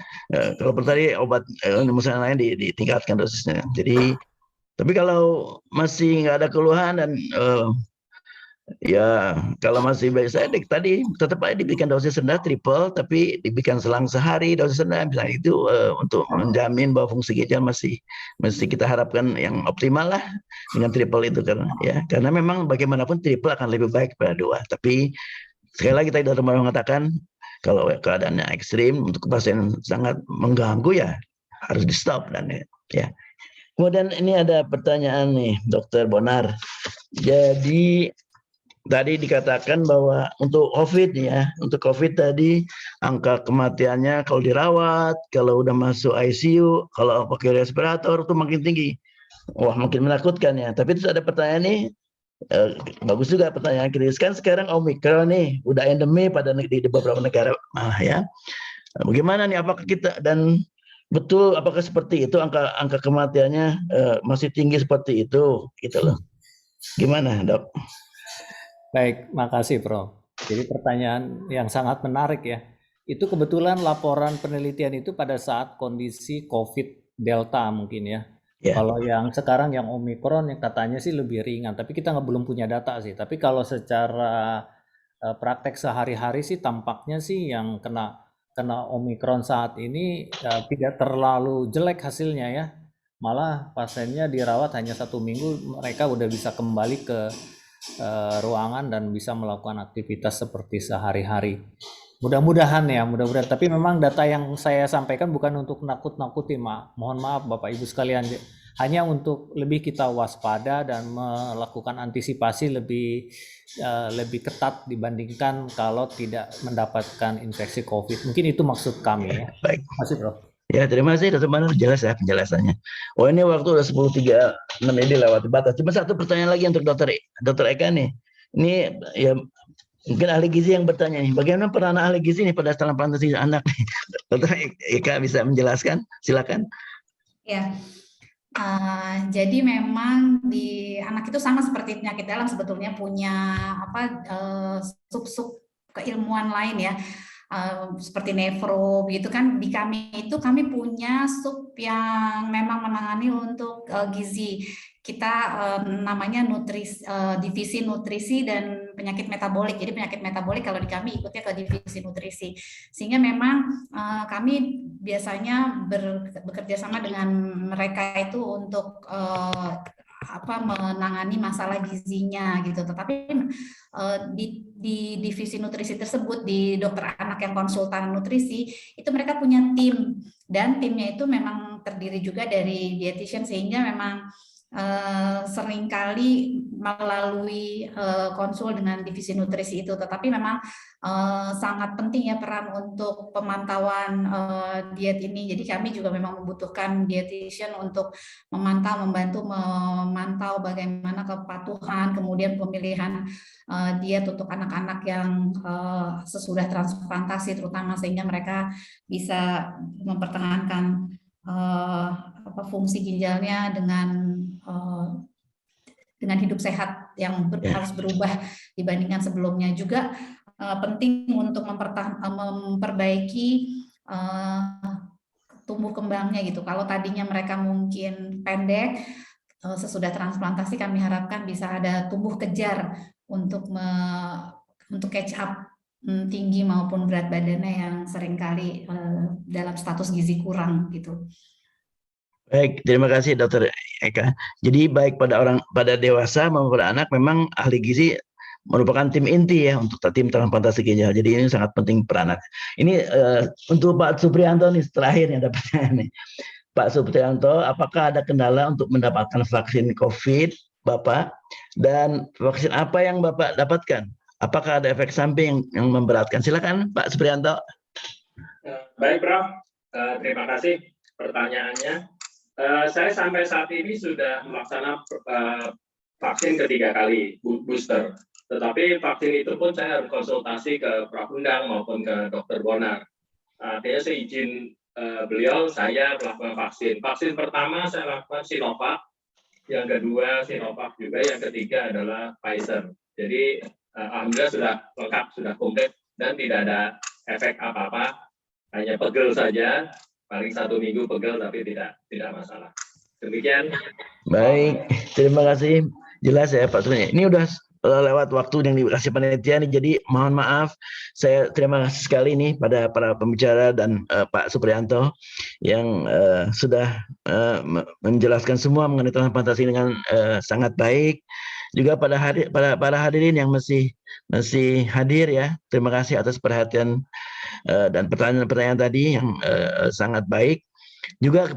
Kalau tadi obat misalnya lain ditingkatkan dosisnya. Jadi tapi kalau masih nggak ada keluhan dan ya kalau masih baik saya tadi tetap aja diberikan dosis rendah triple, tapi diberikan selang sehari dosis rendah misalnya itu untuk menjamin bahwa fungsi ginjal masih kita harapkan yang optimal lah dengan triple itu karena memang bagaimanapun triple akan lebih baik pada 2. Tapi sekali lagi tadi dokter mengatakan kalau keadaannya ekstrim untuk pasien sangat mengganggu ya harus di stop dan ya. Kemudian ini ada pertanyaan nih Dokter Bonar. Jadi tadi dikatakan bahwa untuk COVID ya, untuk COVID tadi angka kematiannya kalau dirawat, kalau udah masuk ICU, kalau pakai respirator itu makin tinggi. Wah, makin menakutkan ya. Tapi terus ada pertanyaan nih, bagus juga pertanyaan kritis kan sekarang Omikron nih udah endemi di beberapa negara ya. Bagaimana nih apakah kita dan betul apakah seperti itu angka kematiannya masih tinggi seperti itu gitu loh. Gimana, Dok? Baik, makasih Prof. Jadi pertanyaan yang sangat menarik ya. Itu kebetulan laporan penelitian itu pada saat kondisi COVID Delta mungkin ya. Yeah. Kalau yang sekarang yang Omikron yang katanya sih lebih ringan, tapi kita belum punya data sih. Tapi kalau secara praktek sehari-hari sih tampaknya sih yang kena Omikron saat ini tidak terlalu jelek hasilnya ya. Malah pasiennya dirawat hanya 1 minggu, mereka udah bisa kembali ke ruangan dan bisa melakukan aktivitas seperti sehari-hari. Mudah-mudahan ya, mudah-mudahan. Tapi memang data yang saya sampaikan bukan untuk nakut-nakuti, mohon maaf Bapak Ibu sekalian. Hanya untuk lebih kita waspada dan melakukan antisipasi lebih ketat dibandingkan kalau tidak mendapatkan infeksi COVID. Mungkin itu maksud kami ya. Baik. Terima kasih Prof. Ya, terima kasih Dr. Bonar, jelas ya penjelasannya. Oh, ini waktu udah 10.36 ini lewat batas. Cuma satu pertanyaan lagi untuk Dr. Eka nih. Ini ya mungkin ahli gizi yang bertanya nih, bagaimana peran ahli gizi nih pada transplantasi anak nih? Dr. Eka bisa menjelaskan? Silakan. Ya. Jadi memang di anak itu sama seperti penyakit dalam sebetulnya punya sub-sub keilmuan lain ya. Seperti nefro gitu kan. Di kami itu kami punya sub yang memang menangani untuk gizi. Kita namanya divisi nutrisi dan penyakit metabolik. Jadi penyakit metabolik kalau di kami ikutnya ke divisi nutrisi. Sehingga memang kami biasanya bekerja sama dengan mereka itu untuk menangani masalah gizinya gitu. Tetapi di divisi nutrisi tersebut, di dokter anak yang konsultan nutrisi itu mereka punya tim, dan timnya itu memang terdiri juga dari dietitian, sehingga memang seringkali melalui konsul dengan divisi nutrisi itu. Tetapi memang sangat penting ya peran untuk pemantauan diet ini. Jadi kami juga memang membutuhkan dietitian untuk membantu memantau bagaimana kepatuhan, kemudian pemilihan diet untuk anak-anak yang sesudah transplantasi terutama, sehingga mereka bisa mempertahankan fungsi ginjalnya dengan hidup sehat yang harus berubah dibandingkan sebelumnya. Juga penting untuk memperbaiki tumbuh kembangnya gitu. Kalau tadinya mereka mungkin pendek, sesudah transplantasi kami harapkan bisa ada tumbuh kejar untuk catch up tinggi maupun berat badannya yang seringkali dalam status gizi kurang gitu. Baik, terima kasih Dr. Eka. Jadi baik pada dewasa maupun pada anak memang ahli gizi merupakan tim inti ya untuk tim transplantasi ginjal. Jadi ini sangat penting peran anak. Ini untuk Pak Suprianto nih terakhir yang dapatnya nih. Pak Suprianto, apakah ada kendala untuk mendapatkan vaksin COVID Bapak, dan vaksin apa yang Bapak dapatkan? Apakah ada efek samping yang memberatkan? Silakan Pak Suprianto. Baik Prof, terima kasih pertanyaannya. Saya sampai saat ini sudah melaksanakan vaksin ketiga kali booster. Tetapi vaksin itu pun saya harus konsultasi ke Prof. Undang maupun ke Dr. Bonar. artinya seizin beliau saya melakukan vaksin. Vaksin pertama saya lakukan Sinovac, yang kedua Sinovac juga, yang ketiga adalah Pfizer. Jadi alhamdulillah sudah lengkap, sudah komplit dan tidak ada efek apa-apa, hanya pegel saja, paling 1 minggu pegel tapi tidak masalah. Demikian. Baik, terima kasih. Jelas ya Pak Suni. Ini udah lewat waktu yang dikasih panitia nih, jadi mohon maaf. Saya terima kasih sekali nih pada para pembicara dan Pak Supriyanto yang sudah menjelaskan semua mengenai transplantasi dengan sangat baik. Juga pada para hadirin yang masih hadir ya, terima kasih atas perhatian dan pertanyaan-pertanyaan tadi yang sangat baik. Juga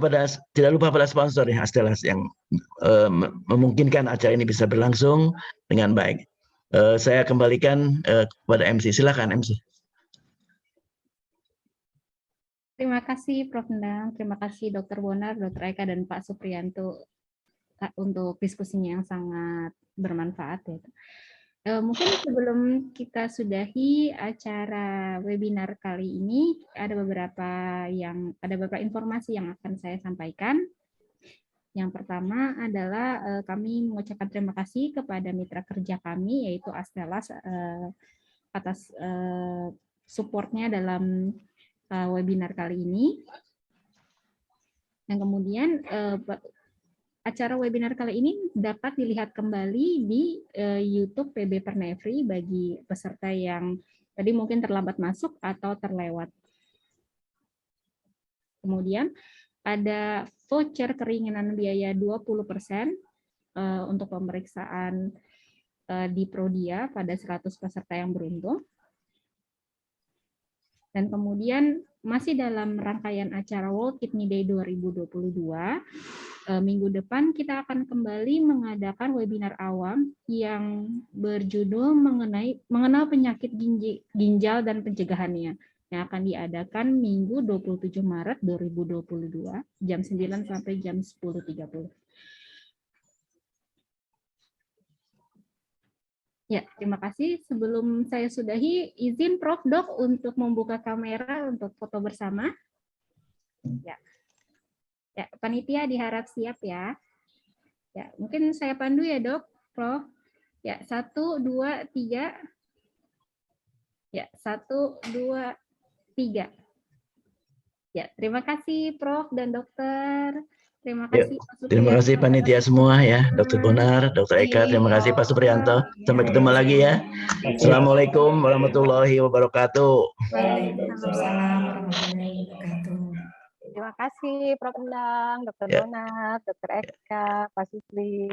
tidak lupa pada sponsor ya Astellas yang memungkinkan acara ini bisa berlangsung dengan baik. Saya kembalikan kepada MC. Silakan MC. Terima kasih Prof. Endang, terima kasih Dr. Bonar, Dr. Eka, dan Pak Supriyanto untuk diskusinya yang sangat bermanfaat. Ya. Mungkin sebelum kita sudahi acara webinar kali ini, ada beberapa informasi yang akan saya sampaikan. Yang pertama adalah kami mengucapkan terima kasih kepada mitra kerja kami, yaitu Astellas, atas supportnya dalam webinar kali ini. Yang kemudian acara webinar kali ini dapat dilihat kembali di YouTube PB Pernevri bagi peserta yang tadi mungkin terlambat masuk atau terlewat. Kemudian ada voucher keringanan biaya 20% untuk pemeriksaan di Prodia pada 100 peserta yang beruntung. Dan kemudian masih dalam rangkaian acara World Kidney Day 2022, minggu depan kita akan kembali mengadakan webinar awam yang berjudul mengenal penyakit ginjal dan pencegahannya, yang akan diadakan Minggu 27 Maret 2022, jam 9 sampai jam 10.30. Ya, terima kasih. Sebelum saya sudahi, izin Prof. Dok untuk membuka kamera untuk foto bersama. Ya. Ya, panitia diharap siap ya. Ya, mungkin saya pandu ya, Dok, Prof. Ya, 1, 2, 3. Ya, 1, 2, 3. Ya, terima kasih Prof dan Dokter. Terima kasih Pak Supriyanto. Terima kasih panitia semua ya, Dr. Bonar, Dr. Eka, terima kasih Pak Supriyanto. Sampai ketemu lagi ya. Assalamualaikum warahmatullahi wabarakatuh. Waalaikumsalam warahmatullahi wabarakatuh. Terima kasih Prof. Endang, Dr. Bonar, Dr. Eka, Pak Supri.